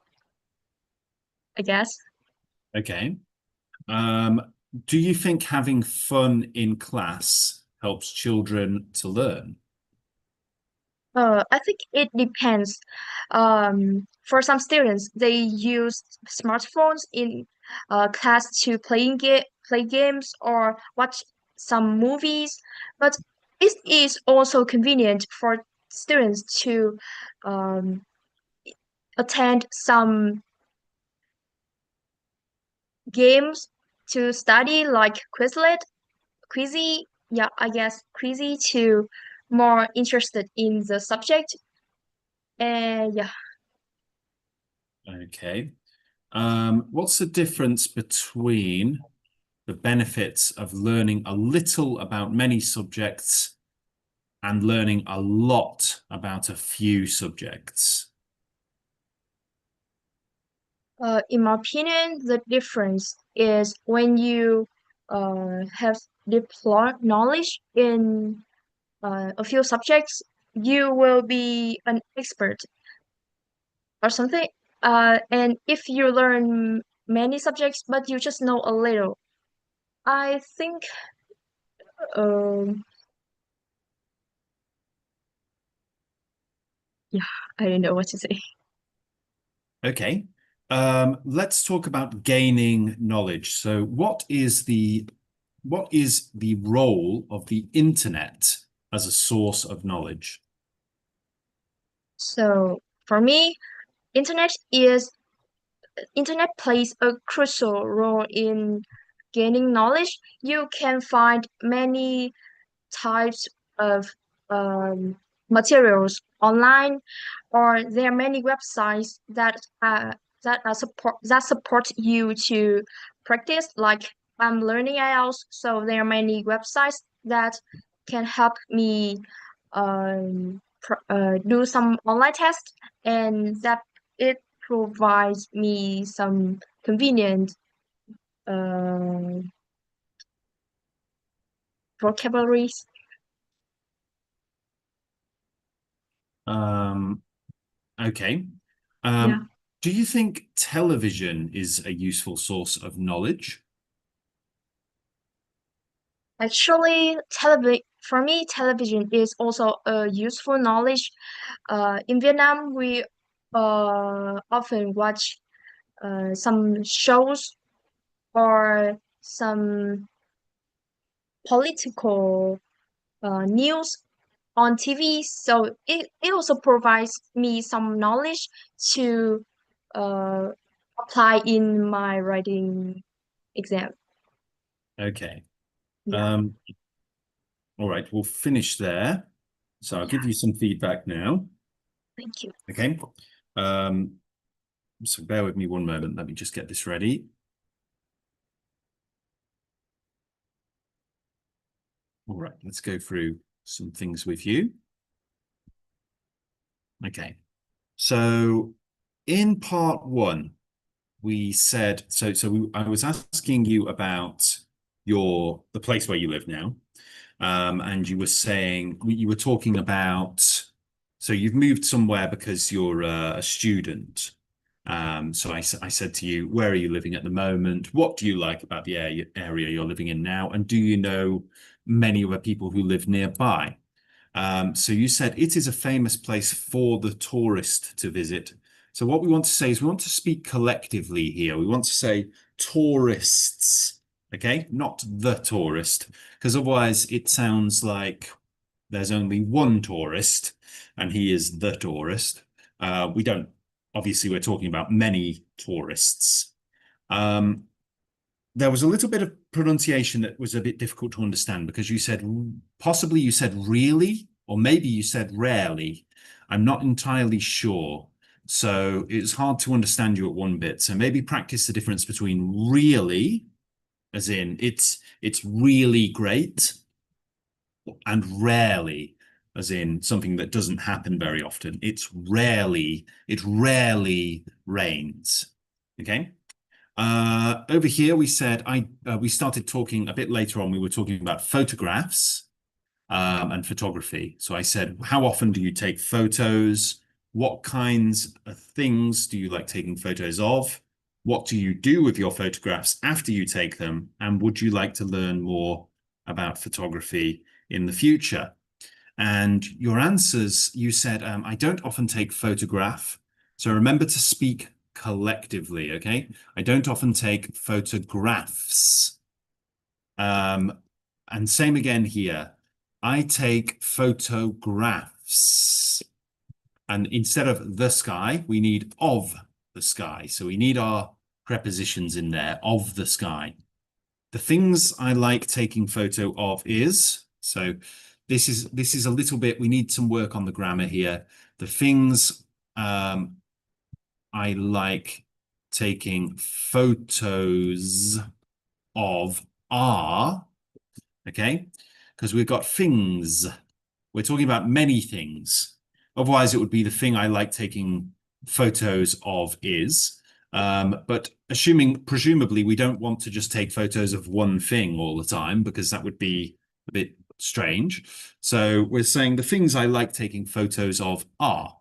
I guess. Okay. Do you think having fun in class helps children to learn? I think it depends. For some students, they use smartphones in class to play games or watch some movies, but it is also convenient for students to um, attend some games to study like Quizzy, yeah, I guess Quizzy to more interested in the subject. And yeah, Okay. What's the difference between the benefits of learning a little about many subjects and learning a lot about a few subjects? in my opinion, the difference is when you have deep knowledge in a few subjects, you will be an expert or something. And if you learn many subjects, but you just know a little, I think um yeah, I don't know what to say. Okay. Let's talk about gaining knowledge. So what is the role of the internet as a source of knowledge? So for me, internet is internet plays a crucial role in gaining knowledge. You can find many types of um, materials online, or there are many websites that support you to practice. Like I'm learning IELTS, so there are many websites that can help me do some online tests, and that it provides me some convenient uh, vocabularies. Okay. Yeah. Do you think television is a useful source of knowledge? Actually, for me, television is also a useful knowledge. In Vietnam, we often watch some shows or some political news on TV. So it also provides me some knowledge to uh, apply in my writing exam. Okay. Yeah, All right, we'll finish there. So I'll yeah. give you some feedback now. Thank you. Okay. So bear with me one moment. Let me just get this ready. All right, let's go through some things with you. Okay. So in part one, we said, I was asking you about the place where you live now. And you were saying, you were talking about, so you've moved somewhere because you're a student. So I said to you, where are you living at the moment? What do you like about the area you're living in now? And do you know many other people who live nearby? So you said it is a famous place for the tourist to visit. So what we want to say is we want to speak collectively here. We want to say tourists, okay? Not the tourist, because otherwise it sounds like there's only one tourist and he is the tourist. We don't, obviously we're talking about many tourists. There was a little bit of pronunciation that was a bit difficult to understand because you said, possibly you said really, or maybe you said rarely. I'm not entirely sure. So it's hard to understand you at one bit. So maybe practice the difference between really, as in it's really great, and rarely, as in something that doesn't happen very often. It rarely rains. Okay. Over here, we said we started talking a bit later on. We were talking about photographs and photography. So I said, how often do you take photos? What kinds of things do you like taking photos of? What do you do with your photographs after you take them? And would you like to learn more about photography in the future? And your answers, you said, I don't often take photograph. So remember to speak collectively, okay? I don't often take photographs. And same again here. I take photographs. And instead of the sky, we need of the sky. So we need our prepositions in there, of the sky. The things I like taking photo of is, so this is a little bit, we need some work on the grammar here. The things I like taking photos of are, okay, because we've got things. We're talking about many things. Otherwise, it would be the thing I like taking photos of is. But presumably, we don't want to just take photos of one thing all the time because that would be a bit strange. So we're saying the things I like taking photos of are.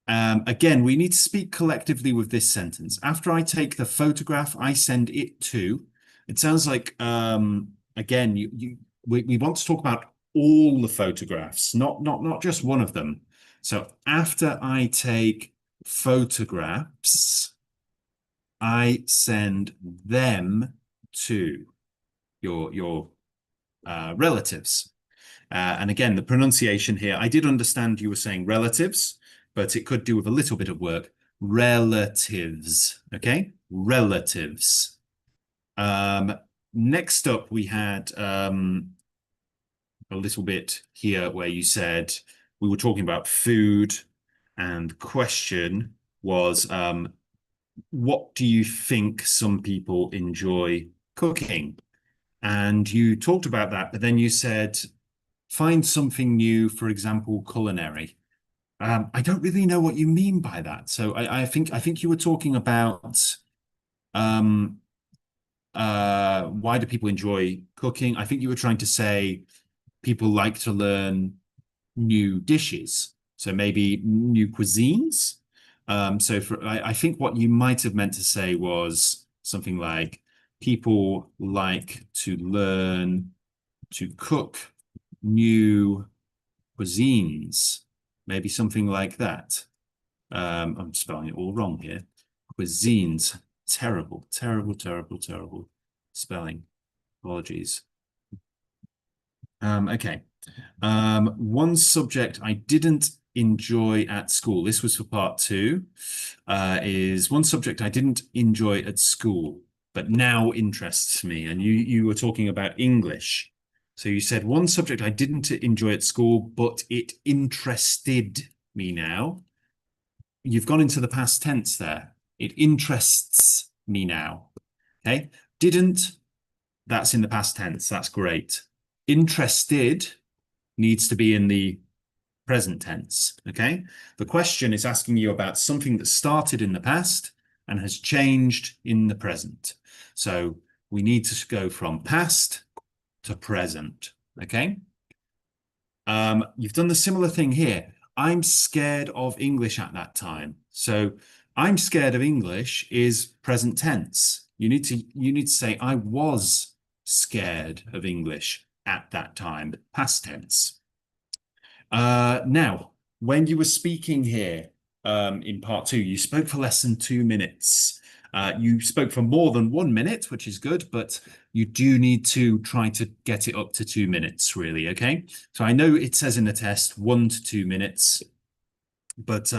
Again, we need to speak collectively with this sentence. After I take the photograph, I send it to. It sounds like, again, we want to talk about all the photographs, not just one of them. So after I take photographs, I send them to your relatives. And again, the pronunciation here, I did understand you were saying relatives, but it could do with a little bit of work. Relatives, okay? Relatives. Next up, we had a little bit here where you said we were talking about food, and question was, what do you think some people enjoy cooking? And you talked about that, but then you said, find something new, for example, culinary. I don't really know what you mean by that. So I think you were talking about why do people enjoy cooking? I think you were trying to say people like to learn new dishes. So maybe new cuisines. So I think what you might have meant to say was something like people like to learn to cook new cuisines, maybe something like that. I'm spelling it all wrong here. Cuisines, terrible, terrible, terrible, terrible spelling. Apologies. Okay. One subject I didn't enjoy at school, this was for part 2, is one subject I didn't enjoy at school, but now interests me. And you were talking about English. So you said one subject I didn't enjoy at school, but it interested me now. You've gone into the past tense there. It interests me now. Okay. Didn't, that's in the past tense. That's great. Interested needs to be in the present tense. Okay. The question is asking you about something that started in the past and has changed in the present. So we need to go from past to present. Okay. You've done the similar thing here. I'm scared of English at that time. So I'm scared of English is present tense. You need to say I was scared of English at that time, past tense. Now, when you were speaking here in part 2, you spoke for less than 2 minutes. You spoke for more than 1 minute, which is good, but you do need to try to get it up to 2 minutes, really, okay? So I know it says in the test 1 to 2 minutes, but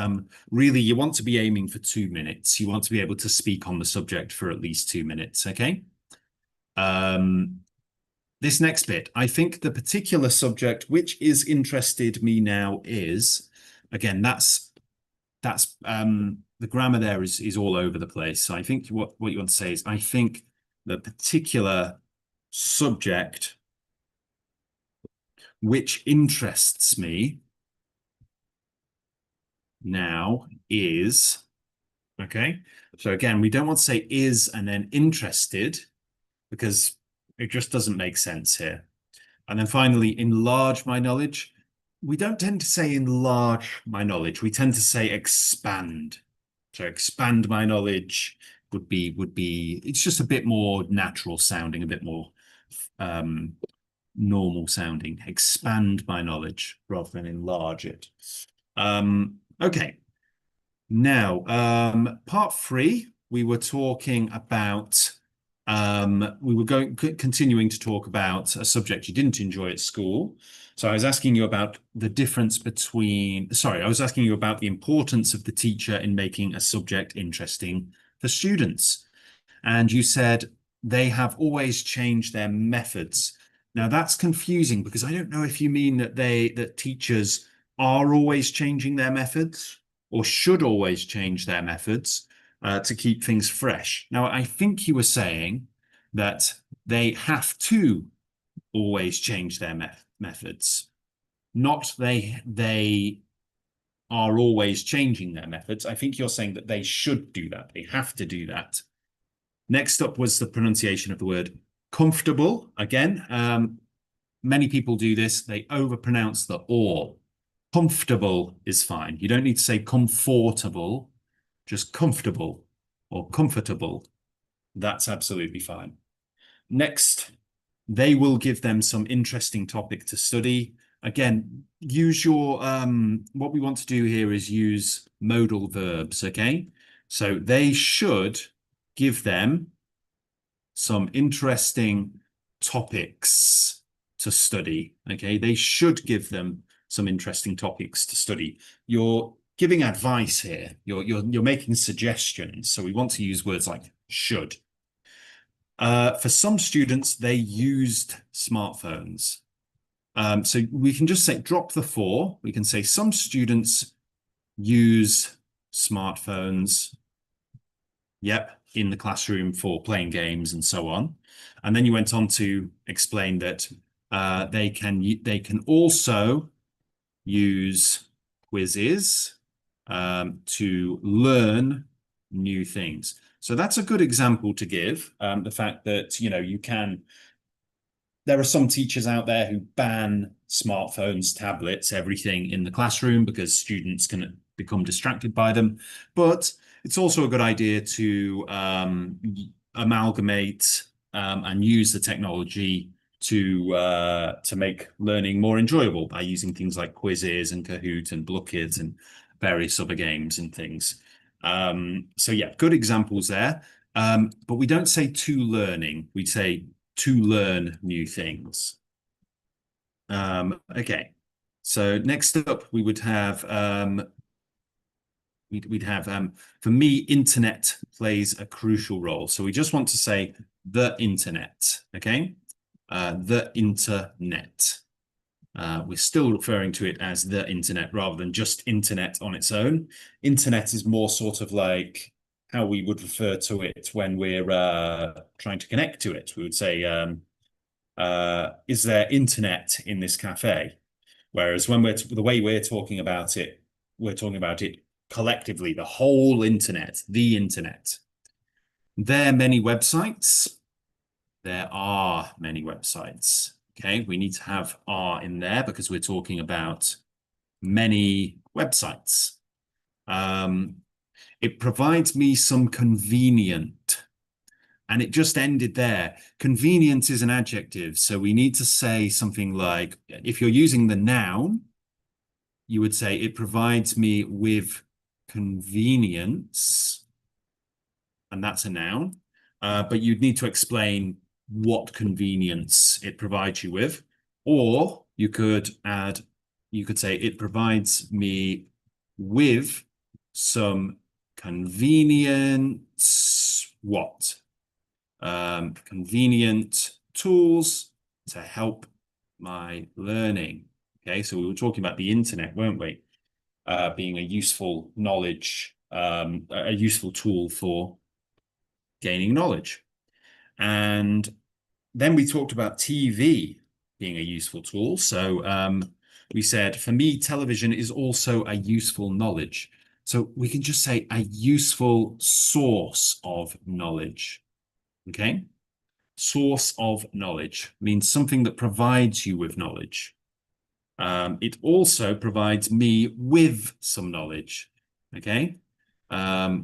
really you want to be aiming for 2 minutes. You want to be able to speak on the subject for at least 2 minutes, okay? This next bit, I think the particular subject which is interested me now is, again, that's the grammar there is all over the place. So I think what you want to say is, I think the particular subject which interests me now is, okay? So again, we don't want to say is and then interested, because it just doesn't make sense here. And then finally, enlarge my knowledge. We don't tend to say enlarge my knowledge. We tend to say expand. So expand my knowledge would be it's just a bit more natural sounding, a bit more normal sounding. Expand my knowledge rather than enlarge it. Okay. Now, part 3, we were talking about we were continuing to talk about a subject you didn't enjoy at school. So I was asking you about the difference between, sorry, I was asking you about the importance of the teacher in making a subject interesting for students. And you said they have always changed their methods. Now that's confusing, because I don't know if you mean that teachers are always changing their methods or should always change their methods to keep things fresh. Now, I think you were saying that they have to always change their methods, not they are always changing their methods. I think you're saying that they should do that. They have to do that. Next up was the pronunciation of the word comfortable. Again, many people do this. They overpronounce the or. Comfortable is fine. You don't need to say comfortable, just comfortable or comfortable. That's absolutely fine. Next, they will give them some interesting topic to study. Again, use your, what we want to do here is use modal verbs, okay? So they should give them some interesting topics to study, okay? They should give them some interesting topics to study. You're giving advice here. You're making suggestions. So we want to use words like should. For some students, they used smartphones. So we can just say, drop the for. We can say some students use smartphones. Yep, in the classroom for playing games and so on. And then you went on to explain that they can also use quizzes to learn new things. So that's a good example to give. The fact that, you know, there are some teachers out there who ban smartphones, tablets, everything in the classroom because students can become distracted by them. But it's also a good idea to amalgamate and use the technology to make learning more enjoyable by using things like quizzes and Kahoot and Blookit and various other games and things. So yeah, good examples there. But we don't say to learning, we say to learn new things. Okay, so next up we would have for me, internet plays a crucial role. So we just want to say the internet, okay? The internet. We're still referring to it as the internet rather than just internet on its own. Internet is more sort of like how we would refer to it when we're trying to connect to it. We would say, is there internet in this cafe? Whereas when the way we're talking about it, we're talking about it collectively, the whole internet, the internet. There are many websites. There are many websites. Okay, we need to have are in there because we're talking about many websites. It provides me some convenient, and it just ended there. Convenient is an adjective, so we need to say something like, if you're using the noun, you would say it provides me with convenience, and that's a noun. But you'd need to explain what convenience it provides you with, or you could say it provides me with some convenience what? Convenient tools to help my learning. Okay, so we were talking about the internet, weren't we? Being a useful knowledge, a useful tool for gaining knowledge. And then we talked about TV being a useful tool. So we said, for me, television is also a useful knowledge. So we can just say a useful source of knowledge. Okay? Source of knowledge means something that provides you with knowledge. It also provides me with some knowledge. Okay? All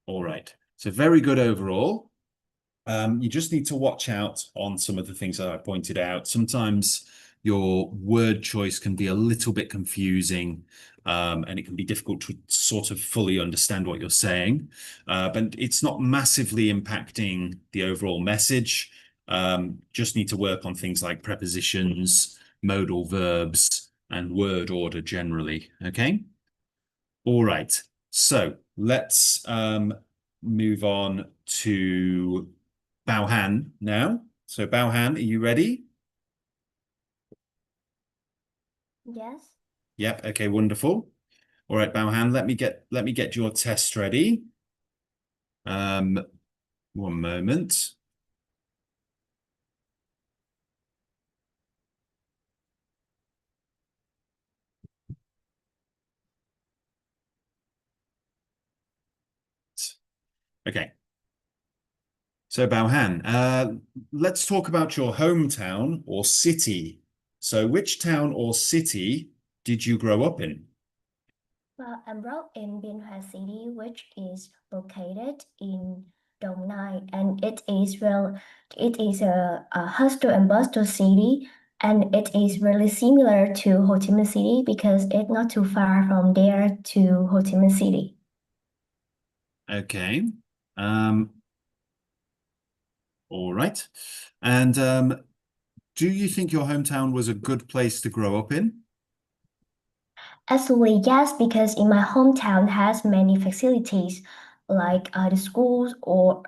right. So very good overall. You just need to watch out on some of the things that I pointed out. Sometimes your word choice can be a little bit confusing, and it can be difficult to sort of fully understand what you're saying. But it's not massively impacting the overall message. Just need to work on things like prepositions, modal verbs, and word order generally. Okay? All right. So let's move on to Bao Han now. So Bao Han, are you ready? Yes. Yep. Okay. Wonderful. All right, Bao Han. Let me get your test ready. One moment. Okay. So, Bao-Han, let's talk about your hometown or city. So, which town or city did you grow up in? Well, I'm brought in Biên Hòa City, which is located in Đồng Nai, and it is a hustle and bustle city, and it is really similar to Ho Chi Minh City because it's not too far from there to Ho Chi Minh City. Okay. All right. And do you think your hometown was a good place to grow up in? Actually, yes, because in my hometown has many facilities like the schools or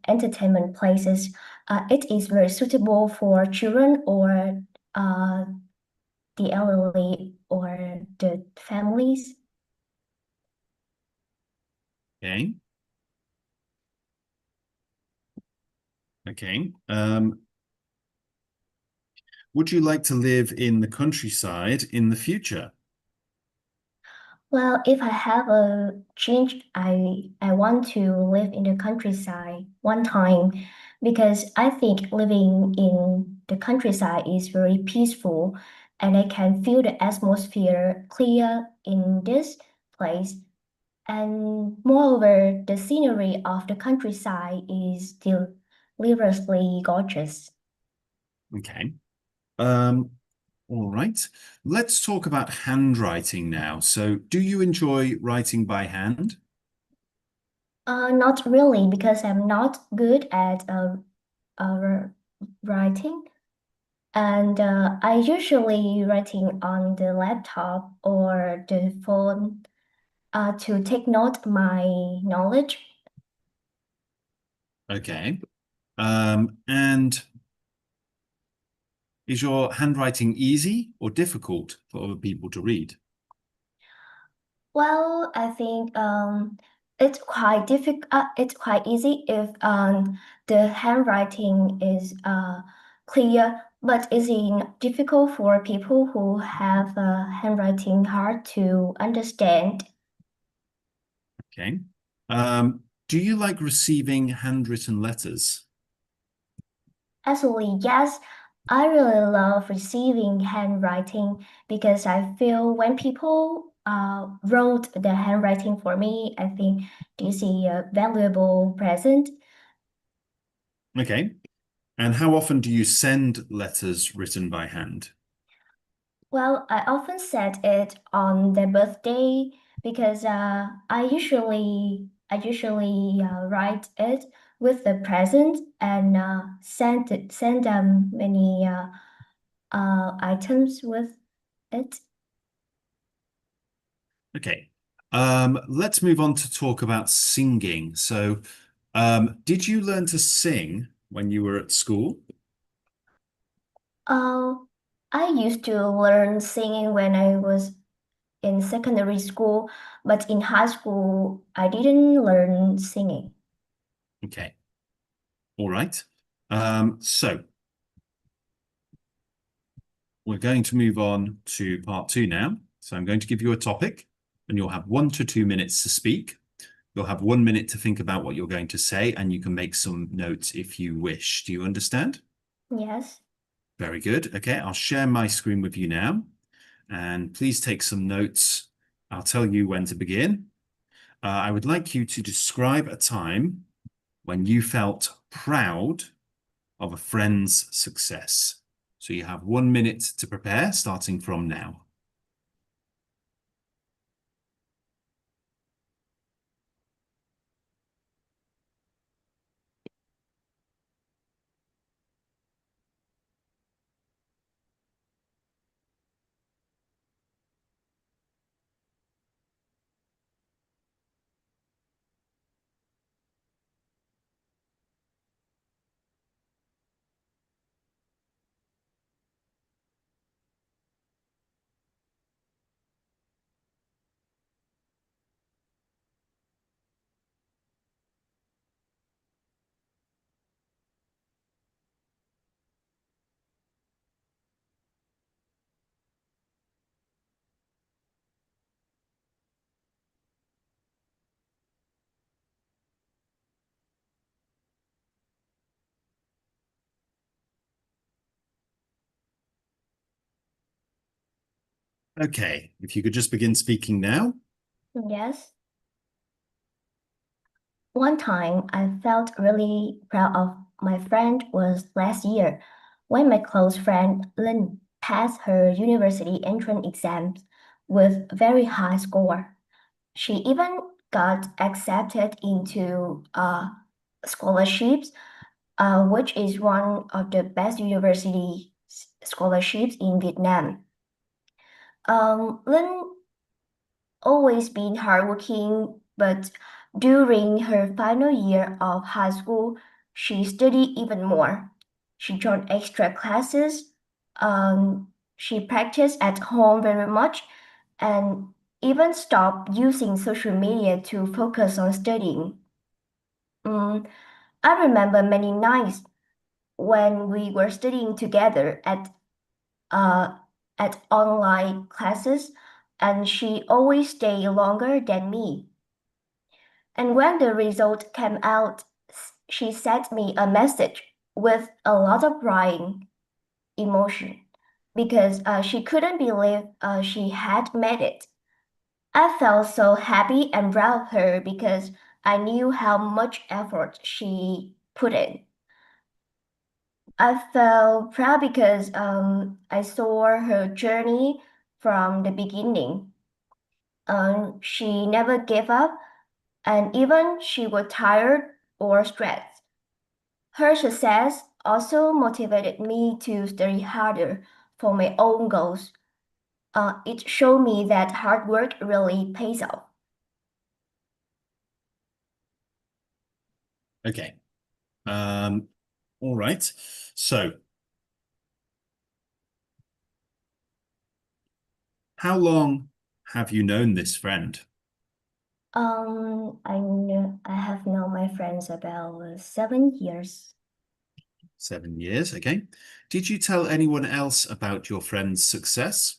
entertainment places. It is very suitable for children or uh, the elderly or the families. Okay. Okay. Would you like to live in the countryside in the future? Well, if I have a change, I want to live in the countryside one time because I think living in the countryside is very peaceful and I can feel the atmosphere clear in this place. And moreover, the scenery of the countryside is still deliriously gorgeous. Okay. All right. Let's talk about handwriting now. So, do you enjoy writing by hand? Not really, because I'm not good at writing, and I usually writing on the laptop or the phone to take note my knowledge. Okay. And is your handwriting easy or difficult for other people to read? Well, I think it's quite difficult. It's quite easy if the handwriting is clear, but it's difficult for people who have handwriting hard to understand. Okay. Do you like receiving handwritten letters? Actually, yes, I really love receiving handwriting because I feel when people wrote the handwriting for me, I think this is a valuable present. Okay. And how often do you send letters written by hand? Well, I often set it on their birthday because I usually write it with the present and send them many items with it. Okay. Let's move on to talk about singing. So, did you learn to sing when you were at school? Uh, I used to learn singing when I was in secondary school, but in high school I didn't learn singing. Okay. All right. So we're going to move on to part two now. So I'm going to give you a topic and you'll have 1 to 2 minutes to speak. You'll have 1 minute to think about what you're going to say, and you can make some notes if you wish. Do you understand? Yes. Very good. Okay, I'll share my screen with you now, and please take some notes. I'll tell you when to begin. I would like you to describe a time when you felt proud of a friend's success. So you have 1 minute to prepare, starting from now. Okay, if you could just begin speaking now. Yes. One time I felt really proud of my friend was last year when my close friend Lynn passed her university entrance exams with very high score. She even got accepted into scholarships, which is one of the best university scholarships in Vietnam. Lynn always been hardworking, but during her final year of high school, she studied even more. She joined extra classes, she practiced at home very much, and even stopped using social media to focus on studying. Mm, I remember many nights when we were studying together uh, at online classes, and she always stayed longer than me. And when the result came out, she sent me a message with a lot of crying emotion because she couldn't believe she had made it. I felt so happy and proud of her because I knew how much effort she put in. I felt proud because I saw her journey from the beginning. She never gave up, and even she was tired or stressed. Her success also motivated me to study harder for my own goals. It showed me that hard work really pays off. Okay. All right. So, how long have you known this friend? I have known my friends about 7 years. 7 years, okay. Did you tell anyone else about your friend's success?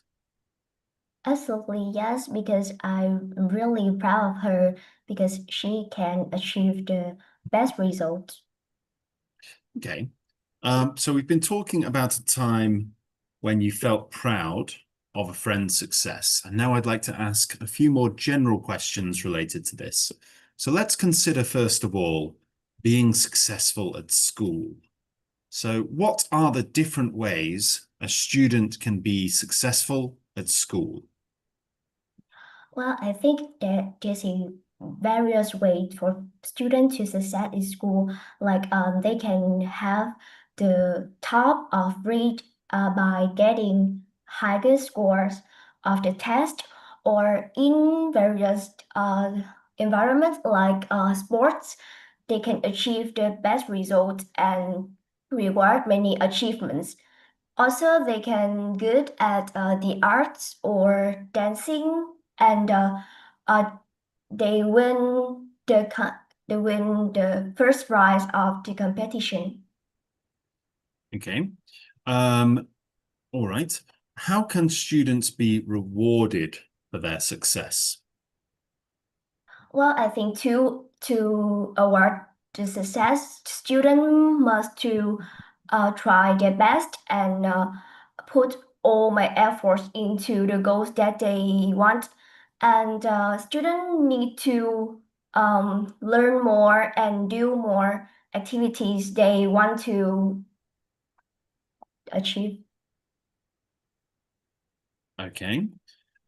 Absolutely, yes, because I'm really proud of her because she can achieve the best results. Okay. So we've been talking about a time when you felt proud of a friend's success. And now I'd like to ask a few more general questions related to this. So let's consider, first of all, being successful at school. So what are the different ways a student can be successful at school? Well, I think that there's a various ways for students to succeed in school. Like they can have the top of grade by getting higher scores of the test, or in various environments like sports, they can achieve the best results and reward many achievements. Also, they can good at the arts or dancing, and uh, they win they win the first prize of the competition. Okay. Um, all right. How can students be rewarded for their success? Well, I think to award the success, student must to try their best and put all my efforts into the goals that they want. And student need to learn more and do more activities they want to achieve. Okay.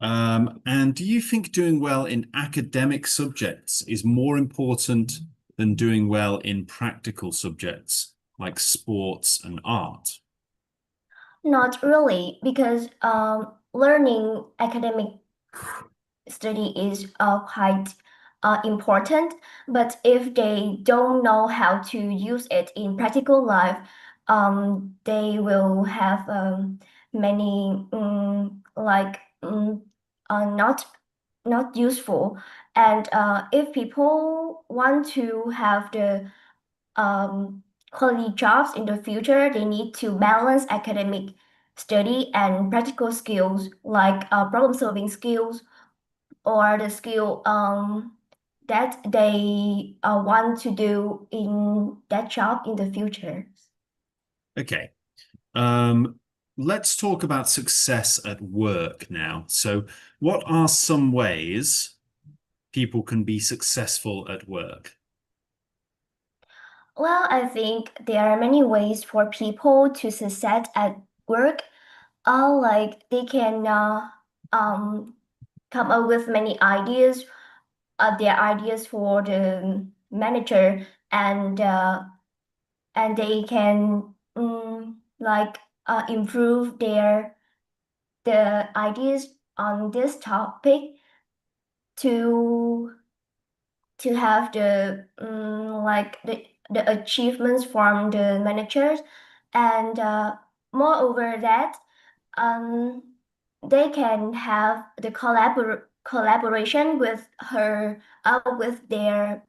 And do you think doing well in academic subjects is more important than doing well in practical subjects like sports and art? Not really, because learning academic study is quite important, but if they don't know how to use it in practical life, they will have many not not useful. And if people want to have the um, quality jobs in the future, they need to balance academic study and practical skills like problem solving skills or the skill that they want to do in that job in the future. Okay. let's talk about success at work now. So what are some ways people can be successful at work? Well, I think there are many ways for people to succeed at work. Like they can come up with many ideas, their ideas for the manager, and they can like improve the ideas on this topic to have the like the achievements from the managers, and moreover that um they can have the collaboration with with their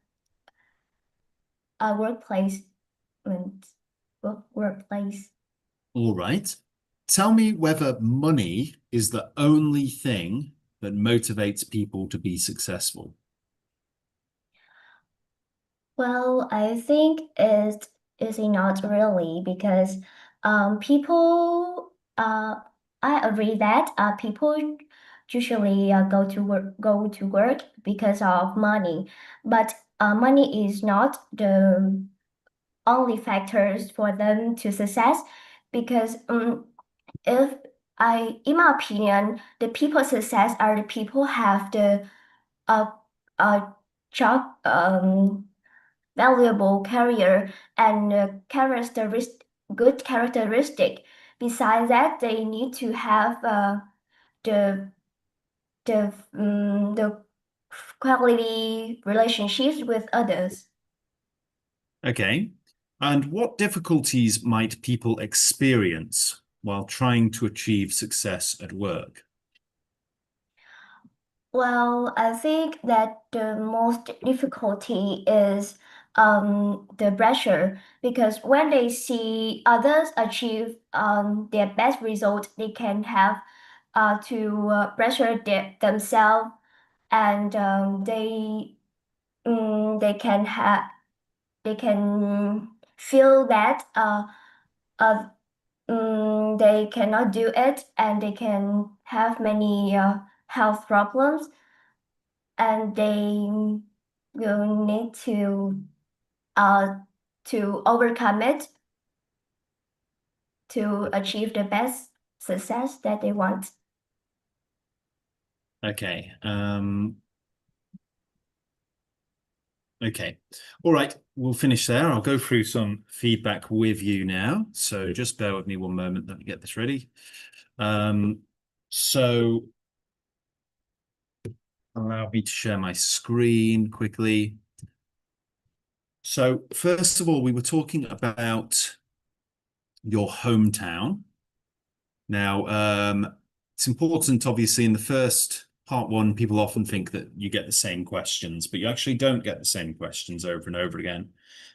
workplace workplace. All right. Tell me whether money is the only thing that motivates people to be successful. Well, I think it is not really because people I agree that people usually go to work because of money, but money is not the only factors for them to success because if in my opinion, the people success are the people have the uh job valuable career and good characteristic. Besides that, they need to have the the quality relationships with others. Okay. And what difficulties might people experience while trying to achieve success at work? Well, I think that the most difficulty is the pressure because when they see others achieve their best result, they can have to pressure themselves, and they can have they can feel that they cannot do it, and they can have many health problems, and they will need uh to overcome it to achieve the best success that they want. Okay. Okay. All right. We'll finish there. I'll go through some feedback with you now. So just bear with me one moment. Let me get this ready. So allow me to share my screen quickly. So first of all, we were talking about your hometown. Now, it's important, obviously, in the first part one, people often think that you get the same questions, but you actually don't get the same questions over and over again.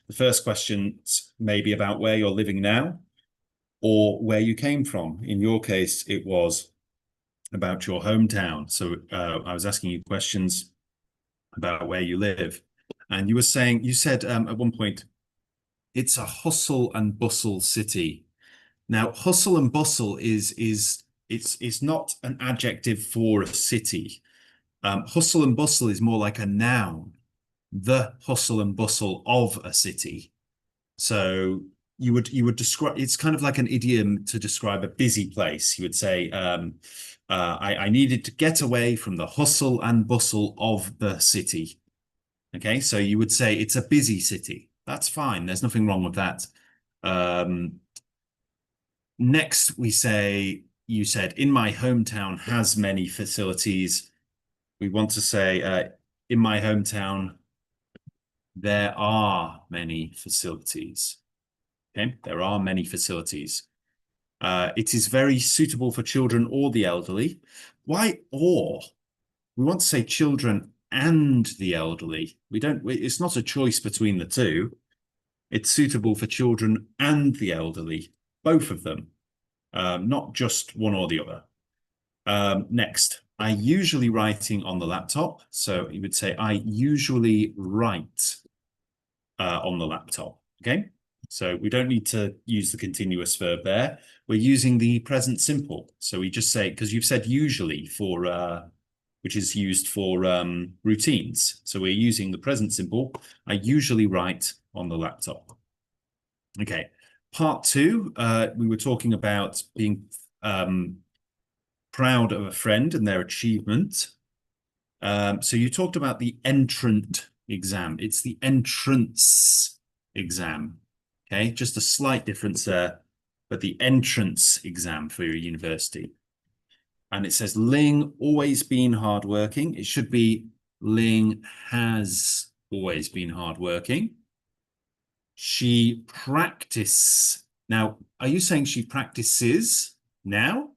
The first questions may be about where you're living now or where you came from. In your case, it was about your hometown. So I was asking you questions about where you live. And you said at one point, it's a hustle and bustle city. Now, hustle and bustle it's not an adjective for a city. Hustle and bustle is more like a noun, the hustle and bustle of a city. So you would describe, it's kind of like an idiom to describe a busy place. You would say, I needed to get away from the hustle and bustle of the city. Okay, so you would say it's a busy city. That's fine. There's nothing wrong with that. Next, you said, in my hometown has many facilities. We want to say, in my hometown, there are many facilities. Okay, there are many facilities. It is very suitable for children or the elderly. Why or? We want to say children and the elderly. It's not a choice between the two. It's suitable for children and the elderly, both of them, not just one or the other. Next, I usually writing on the laptop. So you would say, I usually write on the laptop. Okay. So we don't need to use the continuous verb there. We're using the present simple. So we just say, because you've said usually for, which is used for routines. So we're using the present simple. I usually write on the laptop. Okay. Part 2, we were talking about being proud of a friend and their achievement. So you talked about the entrant exam. It's the entrance exam. Okay, just a slight difference there, but the entrance exam for your university. And it says Ling always been hardworking. It should be Ling has always been hardworking. She practice. Now, are you saying she practices now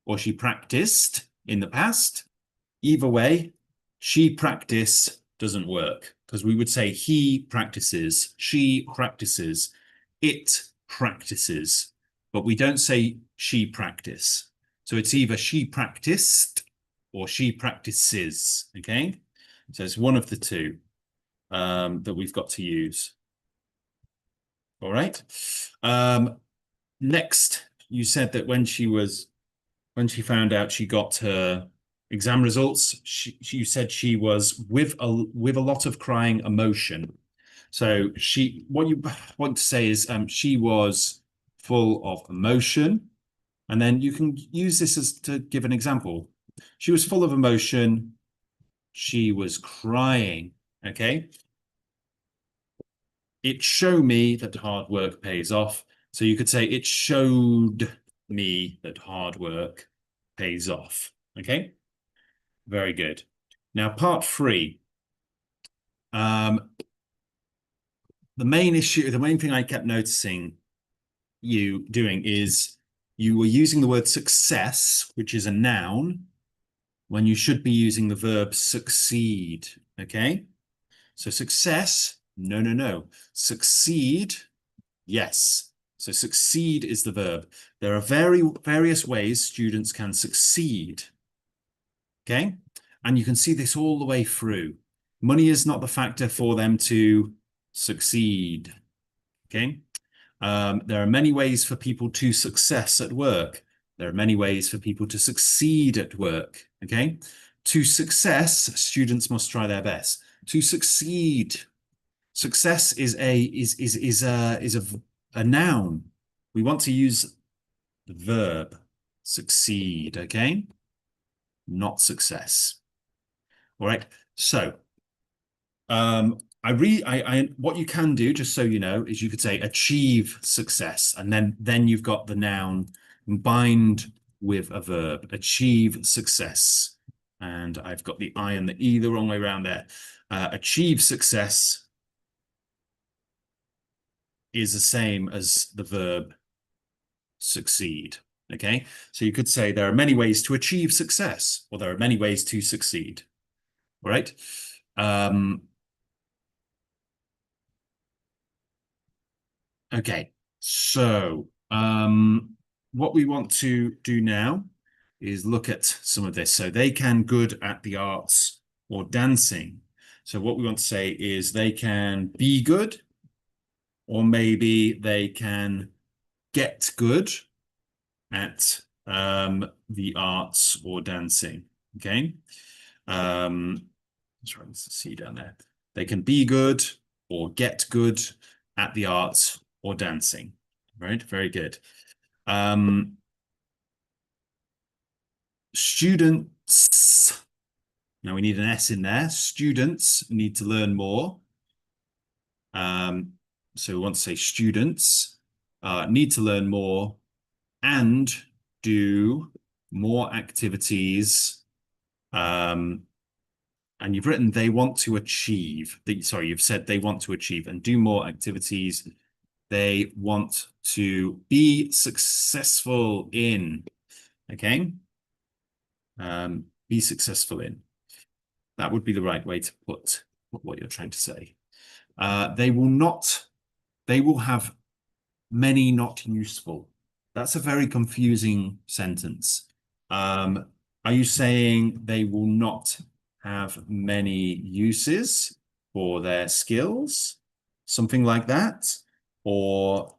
or she practiced in the past? Either way, she practice doesn't work because we would say he practices, she practices, it practices, but we don't say she practice. So it's either she practiced or she practices, okay? So it's one of the two that we've got to use. All right. Next, you said that when she found out she got her exam results, you said she was with a lot of crying emotion. So what you want to say is she was full of emotion, and then you can use this as to give an example. She was full of emotion. She was crying. Okay. It showed me that hard work pays off. So you could say it showed me that hard work pays off. Okay. Very good. Now, part 3. The main thing I kept noticing you doing is you were using the word success, which is a noun, when you should be using the verb succeed. Okay? So success, no. Succeed, yes. So succeed is the verb. There are various ways students can succeed. Okay? And you can see this all the way through. Money is not the factor for them to succeed. Okay? There are many ways for people to success at work. There are many ways for people to succeed at work. Okay? To success, students must try their best. To succeed, success is a noun. We want to use the verb succeed. Okay? Not success. All right. So, what you can do, just so you know, is you could say achieve success, and then you've got the noun combined with a verb, achieve success. And I've got the I and the E the wrong way around there. Achieve success is the same as the verb succeed. Okay, so you could say there are many ways to achieve success, or there are many ways to succeed. All right. Okay, so what we want to do now is look at some of this. So they can good at the arts or dancing. So what we want to say is they can be good, or maybe they can get good at the arts or dancing. Okay. Let's write this C down there. They can be good or get good at the arts or dancing. Right? Very good. Students. Now we need an S in there. Students need to learn more. So we want to say students need to learn more and do more activities. And you've written they want to achieve. You've said they want to achieve and do more activities. They want to be successful in. Okay. Be successful in. That would be the right way to put what you're trying to say. They will have many not useful. That's a very confusing sentence. Are you saying they will not have many uses for their skills? Something like that? or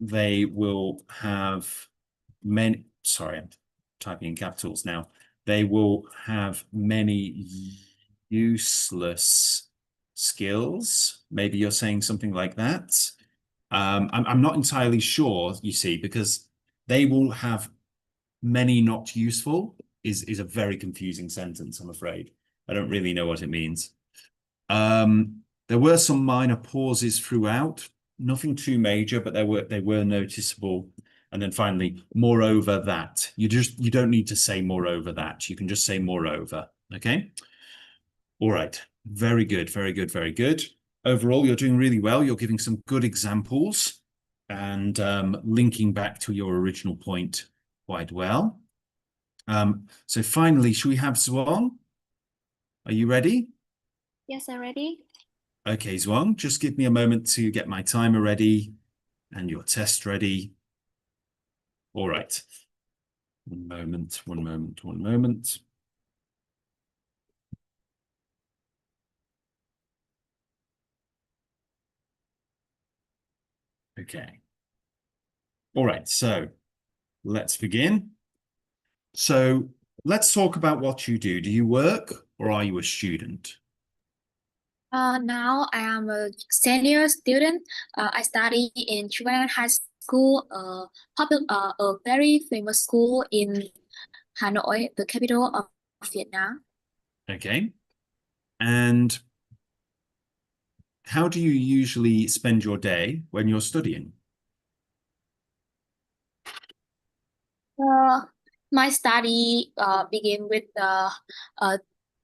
they will have many, sorry, I'm typing in capitals now. They will have many useless skills. Maybe you're saying something like that. I'm not entirely sure, you see, because they will have many not useful is a very confusing sentence, I'm afraid. I don't really know what it means. There were some minor pauses throughout, nothing too major, but they were noticeable. And then finally, moreover that. You don't need to say moreover that. You can just say moreover. Okay. All right. Very good, very good, very good. Overall, you're doing really well. You're giving some good examples and linking back to your original point quite well. So finally, should we have Zhuang? Are you ready? Yes, I'm ready. Okay, Zhuang, just give me a moment to get my timer ready and your test ready. All right. One moment, one moment, one moment. Okay. All right, so let's begin. So let's talk about what you do. Do you work or are you a student? Now I am a senior student. I study in Chuan High School, a very famous school in Hanoi, the capital of Vietnam. Okay. And how do you usually spend your day when you're studying? My study begin with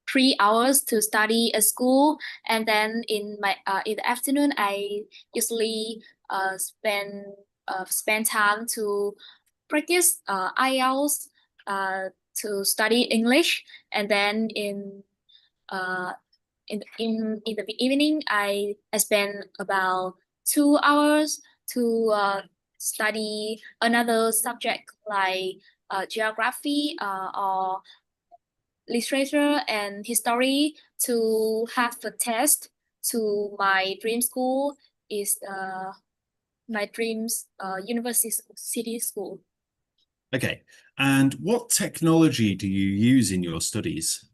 3 hours to study at school, and then in the afternoon I usually spend time to practice IELTS, to study English, and then uh, in the evening I spend about 2 hours to study another subject like geography or literature and history to have a test to my dream school is my dreams university school. Okay. And what technology do you use in your studies?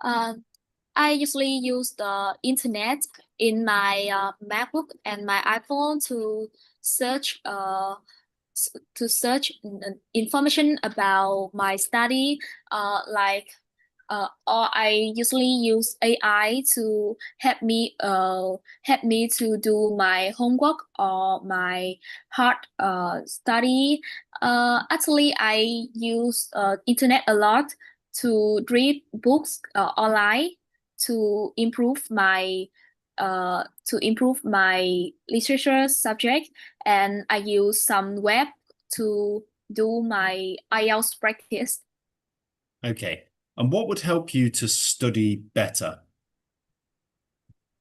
I usually use the internet in my MacBook and my iPhone to search information about my study, or I usually use AI to help me to do my homework or my hard study. Actually, I use internet a lot to read books online to improve my literature subject, and I use some web to do my IELTS practice. Okay. And what would help you to study better?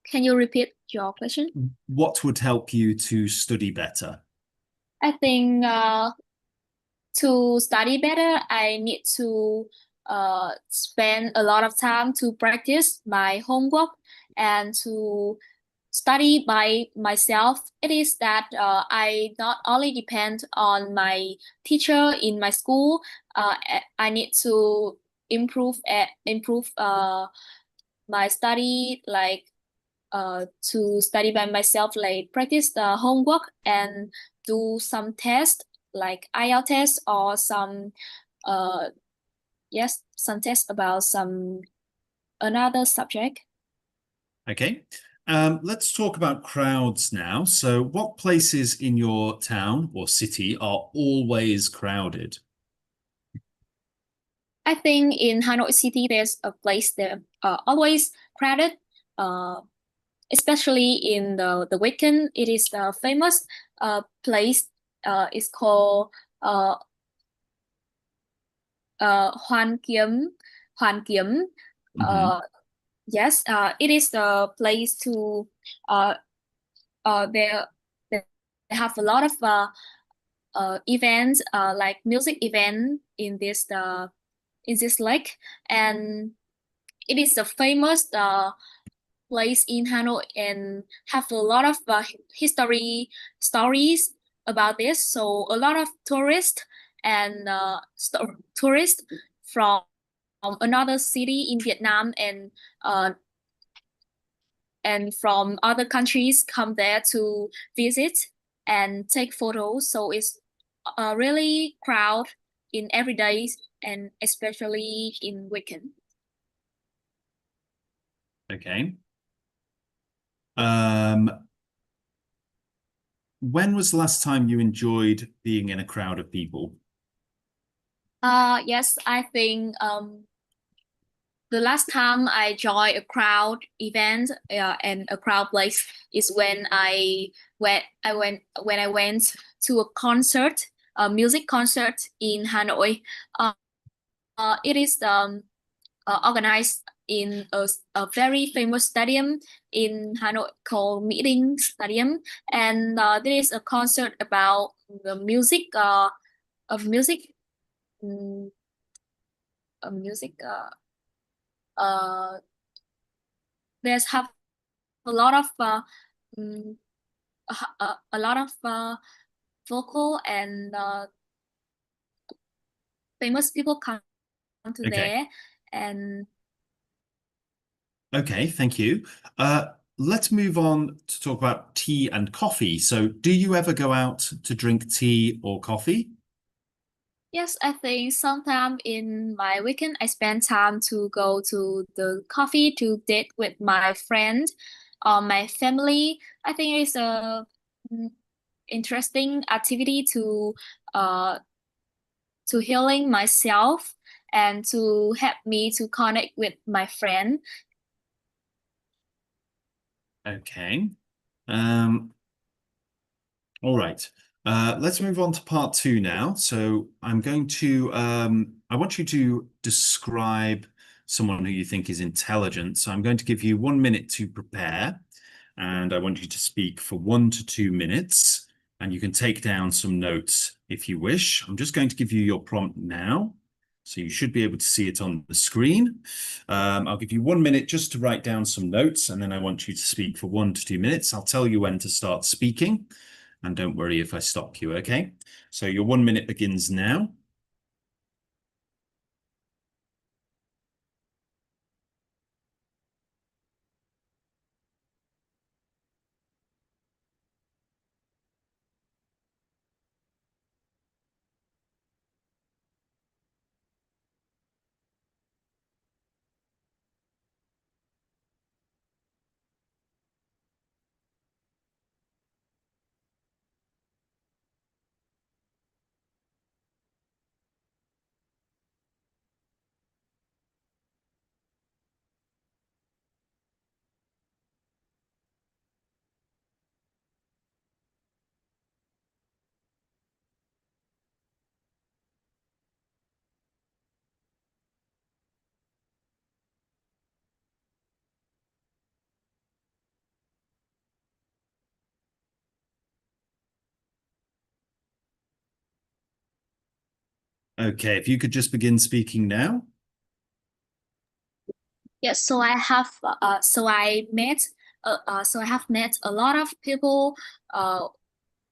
Can you repeat your question? What would help you to study better? I think to study better, I need to spend a lot of time to practice my homework and to study by myself. It is that I not only depend on my teacher in my school. I need to improve my study, like to study by myself, like practice the homework and do some tests like IELTS test or some some tests about some another subject. Okay. Let's talk about crowds now. So what places in your town or city are always crowded? I think in Hanoi City there's a place that always crowded, especially in the weekend. It is the famous place. It's called Hoan Kiếm. Hoan Kiếm. Yes, it is the place to there they have a lot of events like music event in this lake, and it is a famous place in Hanoi and have a lot of history stories about this. So a lot of tourists and tourists from another city in Vietnam and from other countries come there to visit and take photos. So it's really crowd in every day and especially in weekend. Okay. When was the last time you enjoyed being in a crowd of people? Yes, I think the last time I joined a crowd event and a crowd place is when I went to a concert, a music concert in Hanoi. It is organized in a very famous stadium in Hanoi called Meeting Stadium, and there is a concert about the music of music, um, music. There's have a lot of mm, a lot of vocal and famous people come to Okay. there and Okay, thank you. Let's move on to talk about tea and coffee. So, do you ever go out to drink tea or coffee? yes, I think sometime in my weekend I spend time to go to the coffee to date with my friend or my family. I think it's a interesting activity to healing myself and to help me to connect with my friend. Okay. All right. Let's move on to part two now. So I'm going to, I want you to describe someone who you think is intelligent. So I'm going to give you 1 minute to prepare, and I want you to speak for 1 to 2 minutes, and you can take down some notes if you wish. I'm just going to give you your prompt now. So you should be able to see it on the screen. I'll give you 1 minute just to write down some notes, and then I want you to speak for 1 to 2 minutes. I'll tell you when to start speaking. And don't worry if I stop you, okay? So your 1 minute begins now. Okay, if you could just begin speaking now. Yes, so I have so I have met a lot of people uh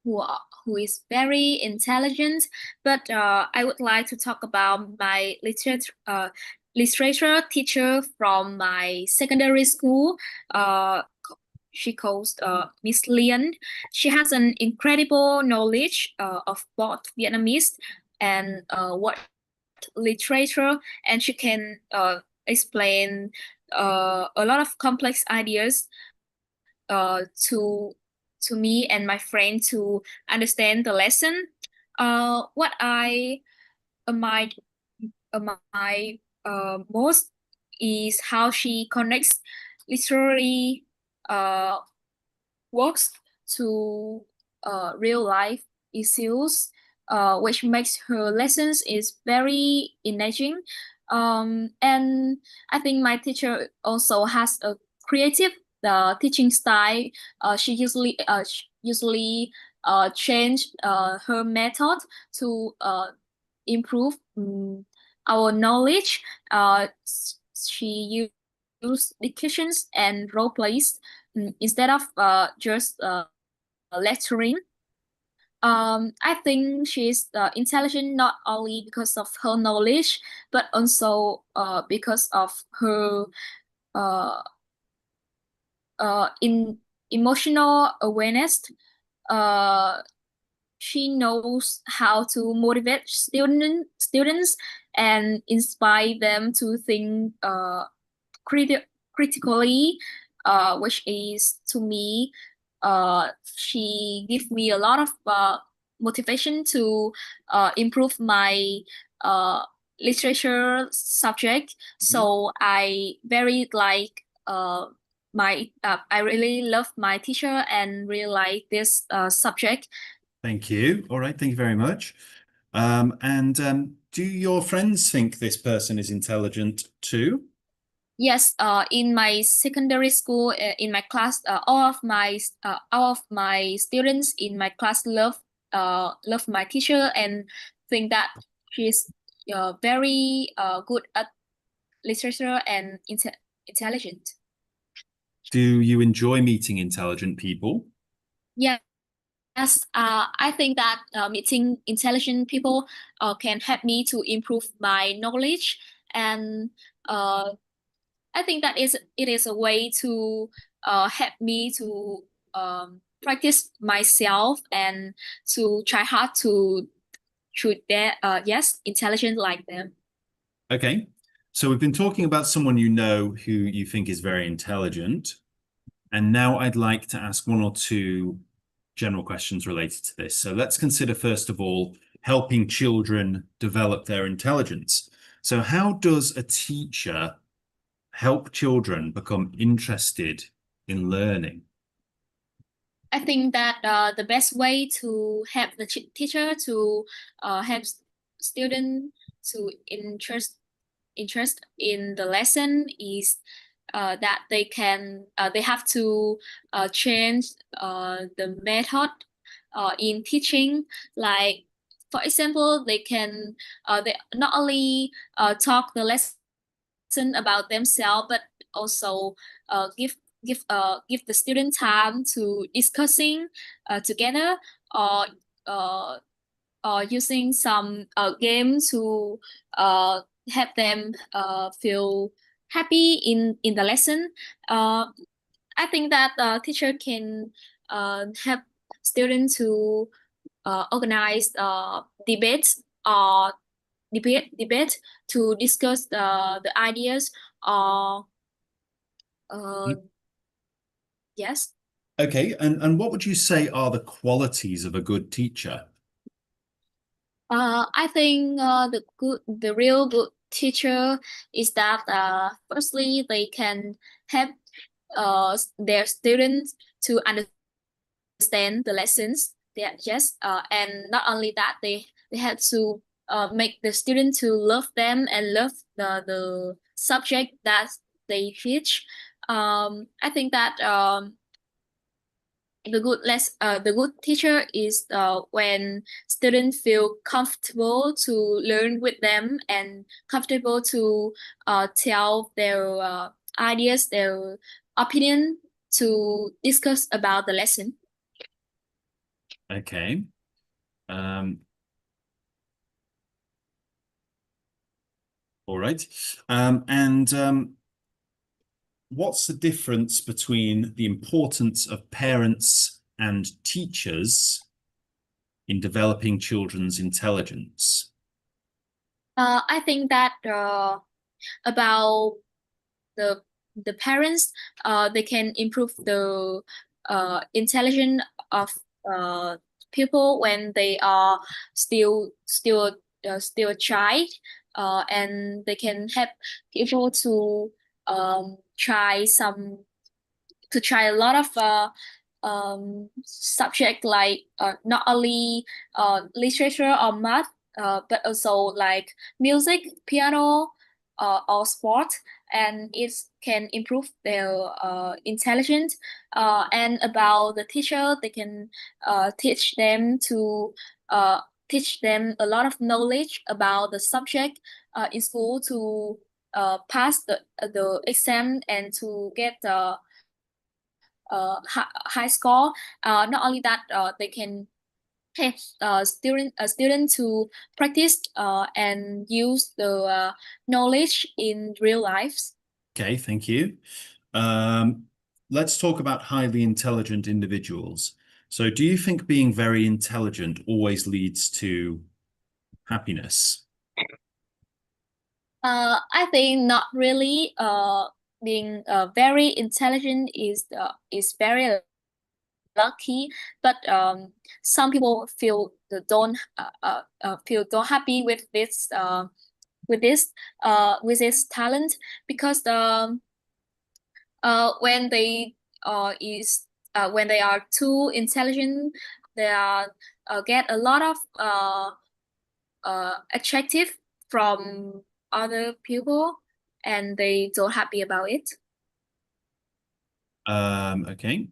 who is very intelligent, but I would like to talk about my literature teacher from my secondary school. She calls Miss Lian. She has an incredible knowledge of both Vietnamese and what literature, and she can explain a lot of complex ideas to me and my friend to understand the lesson. What I admire, admire most is how she connects literary uh, works to real life issues, which makes her lessons is very engaging. And I think my teacher also has a creative teaching style. She usually change her method to improve our knowledge. She use discussions and role plays instead of just lecturing. I think she's intelligent not only because of her knowledge, but also because of her uh, in emotional awareness. Uh, she knows how to motivate students and inspire them to think critically, which is to me, she gives me a lot of motivation to improve my literature subject. So I very like I really love my teacher and really like this subject. Thank you. All right, thank you very much. Do your friends think this person is intelligent too? Yes, in my secondary school, in my class, all of my students in my class love my teacher and think that she's very good at literature and intelligent. Do you enjoy meeting intelligent people? Yes, I think that meeting intelligent people can help me to improve my knowledge, and I think that it is a way to help me to practice myself and to try hard to shoot their yes, intelligent like them. Okay, so we've been talking about someone you know who you think is very intelligent, and now I'd like to ask one or two general questions related to this. So let's consider, first of all, helping children develop their intelligence. So how does a teacher help children become interested in learning? I think that the best way to help the teacher to help student to interest in the lesson is that they have to change the method in teaching. Like for example, they not only talk the lesson about themselves, but also give the student time to discussing together, or uh, or using some game to help them feel happy in the lesson. I think that teacher can help students to organize debates or debate to discuss the ideas or yes. Okay, and what would you say are the qualities of a good teacher? I think the real good teacher is that firstly they can help their students to understand the lessons. And not only that, they have to make the student to love them and love the subject that they teach. I think that the good teacher is when students feel comfortable to learn with them and comfortable to tell their ideas, their opinion to discuss about the lesson. Okay. All right. What's the difference between the importance of parents and teachers in developing children's intelligence? I think that about the parents, they can improve the intelligence of people when they are still a child, and they can help people to try a lot of subject like not only literature or math, but also like music, piano, or sport, and it can improve their intelligence. And about the teacher, they can teach them a lot of knowledge about the subject in school to pass the exam and to get the high score. Not only that, they can have student to practice and use the knowledge in real lives. Okay, thank you. Let's talk about highly intelligent individuals. So do you think being very intelligent always leads to happiness? I think not really. Being very intelligent is very lucky, but some people feel don't happy with this talent, because when they when they are too intelligent, they are get a lot of attractive from other people, and they don't happy about it. Okay.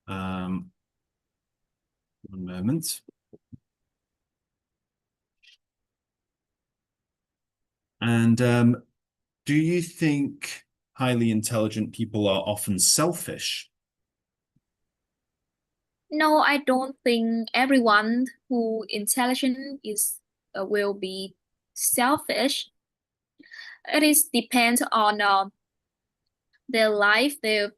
One moment. And do you think highly intelligent people are often selfish? No, I don't think everyone who intelligent is will be selfish. It is depends on their life, their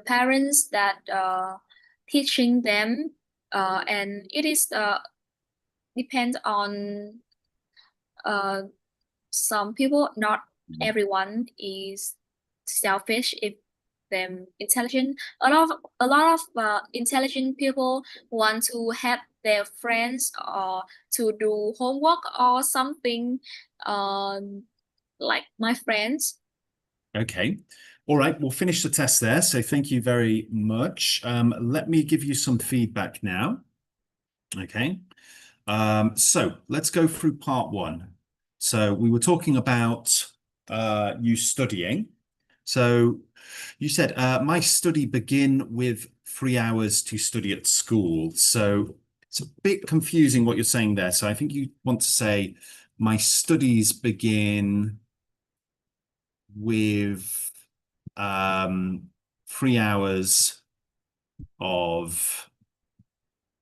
parents that teaching them, and it is depends on some people. Not everyone is selfish if them intelligent. A lot of intelligent people want to help their friends or to do homework or something, like my friends. Okay. All right, we'll finish the test there. So thank you very much. Let me give you some feedback now. Okay. So let's go through part one. So we were talking about you studying. So you said, my study begin with 3 hours to study at school. So it's a bit confusing what you're saying there. So I think you want to say, my studies begin with 3 hours of,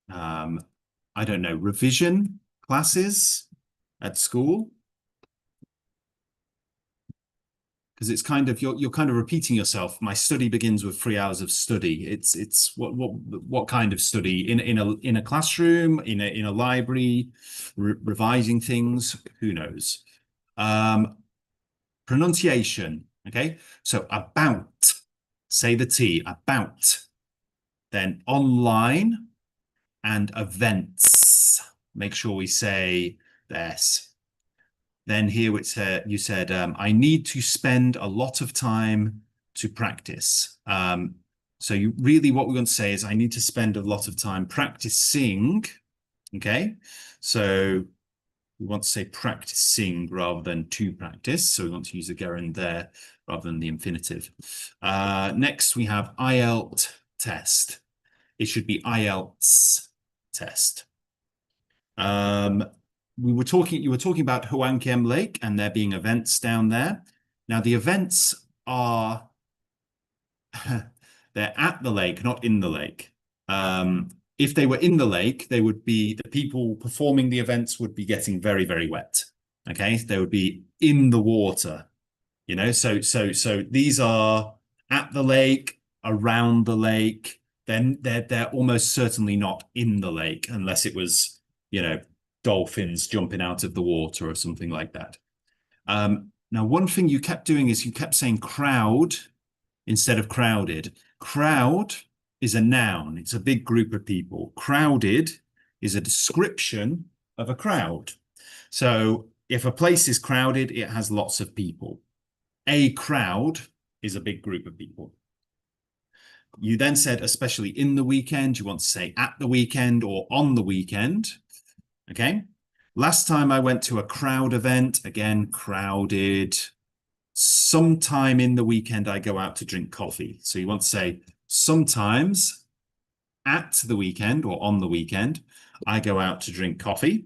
I don't know, revision classes at school. Because it's kind of you're kind of repeating yourself. My study begins with 3 hours of study. It's what kind of study in a classroom, in a library, revising things, who knows. Pronunciation. Okay, so about, say the T, about. Then online and events. Make sure we say this. Then here you said, I need to spend a lot of time to practice. So what we're going to say is, I need to spend a lot of time practicing. Okay, so we want to say practicing rather than to practice. So we want to use the gerund there rather than the infinitive. Next, we have IELTS test. It should be IELTS test. You were talking about Hoang Kiem Lake and there being events down there. Now the events are they're at the lake, not in the lake. If they were in the lake, they would be, the people performing the events would be getting very, very wet. Okay, they would be in the water, you know. So these are at the lake, around the lake. Then they're almost certainly not in the lake unless it was, you know, dolphins jumping out of the water or something like that. Now, one thing you kept doing is you kept saying crowd instead of crowded. Crowd is a noun. It's a big group of people. Crowded is a description of a crowd. So if a place is crowded, it has lots of people. A crowd is a big group of people. You then said, especially in the weekend, you want to say at the weekend or on the weekend. Okay. Last time I went to a crowd event, again, crowded. Sometime in the weekend, I go out to drink coffee. So you want to say sometimes at the weekend or on the weekend, I go out to drink coffee.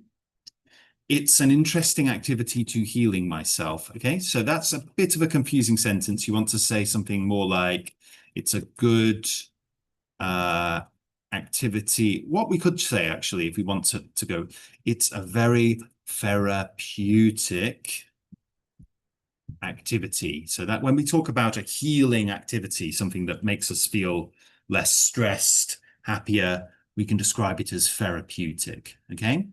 It's an interesting activity to healing myself. Okay, so that's a bit of a confusing sentence. You want to say something more like, it's a good activity. What we could say, actually, if we want to go, it's a very therapeutic activity. So that when we talk about a healing activity, something that makes us feel less stressed, happier, we can describe it as therapeutic. Okay.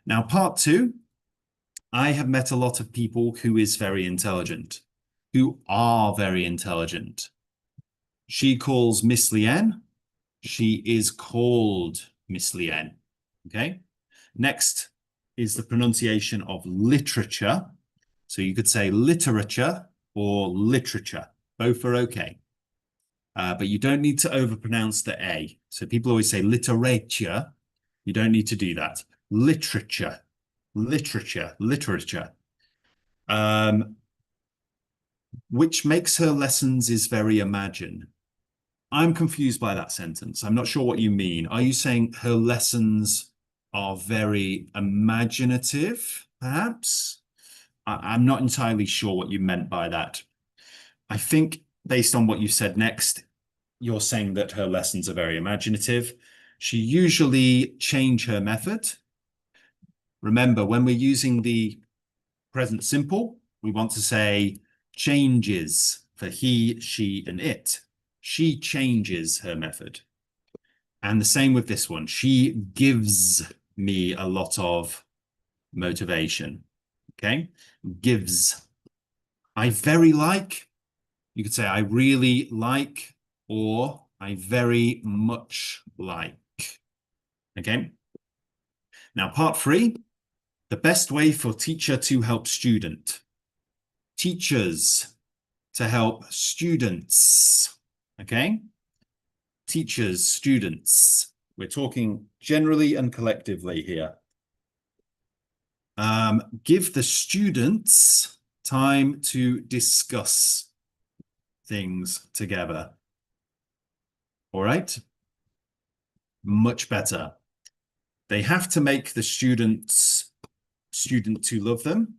Now, part two, I have met a lot of people who is very intelligent, who are very intelligent. She calls Miss Lien. She is called Miss Lien. Okay. Next is the pronunciation of literature. So you could say literature or literature. Both are okay. But you don't need to overpronounce the A. So people always say literature. You don't need to do that. Literature, literature, literature. Which makes her lessons is very imagine. I'm confused by that sentence. I'm not sure what you mean. Are you saying her lessons are very imaginative, perhaps? I'm not entirely sure what you meant by that. I think based on what you said next, you're saying that her lessons are very imaginative. She usually change her method. Remember, when we're using the present simple, we want to say changes for he, she, and it. She changes her method. And the same with this one. She gives me a lot of motivation. Okay? Gives. I very like. You could say I really like, or I very much like. Okay? Now, part three, the best way for teacher to help student. Teachers to help students. Okay? Teachers, students. We're talking generally and collectively here. Give the students time to discuss things together. All right? Much better. They have to make the student to love them.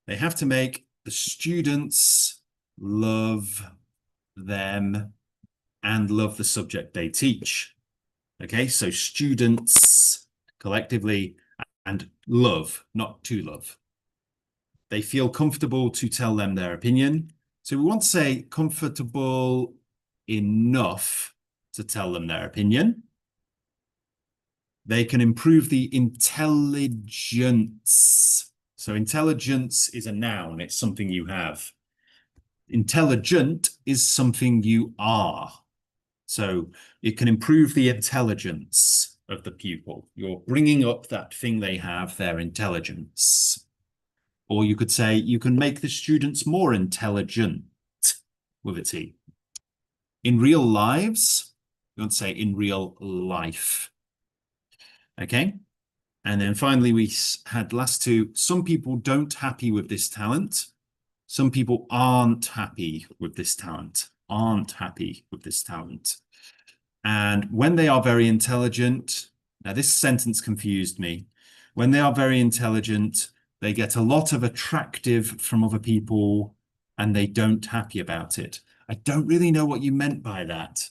They have to make the students love them and love the subject they teach. Okay, so students collectively and love, not to love. They feel comfortable to tell them their opinion. So we want to say comfortable enough to tell them their opinion. They can improve the intelligence. So intelligence is a noun. It's something you have. Intelligent is something you are. So it can improve the intelligence of the pupil. You're bringing up that thing they have, their intelligence. Or you could say you can make the students more intelligent with a T. In real lives, you want to say in real life. Okay. And then finally, we had last two. Some people don't happy with this talent. Some people aren't happy with this talent. Aren't happy with this talent. And when they are very intelligent, now this sentence confused me. When they are very intelligent, they get a lot of attractive from other people and they don't happy about it. I don't really know what you meant by that.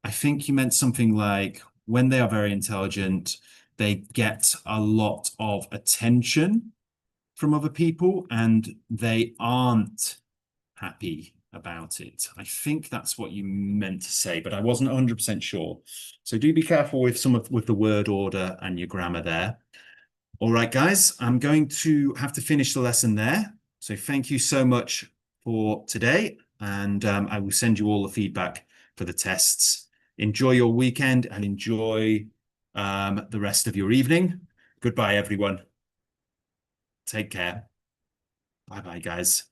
I think you meant something like when they are very intelligent, they get a lot of attention from other people and they aren't happy about it. I think that's what you meant to say, but I wasn't 100% sure. So do be careful with with the word order and your grammar there. All right, guys, I'm going to have to finish the lesson there. So thank you so much for today. And I will send you all the feedback for the tests. Enjoy your weekend and enjoy the rest of your evening. Goodbye, everyone. Take care. Bye-bye, guys.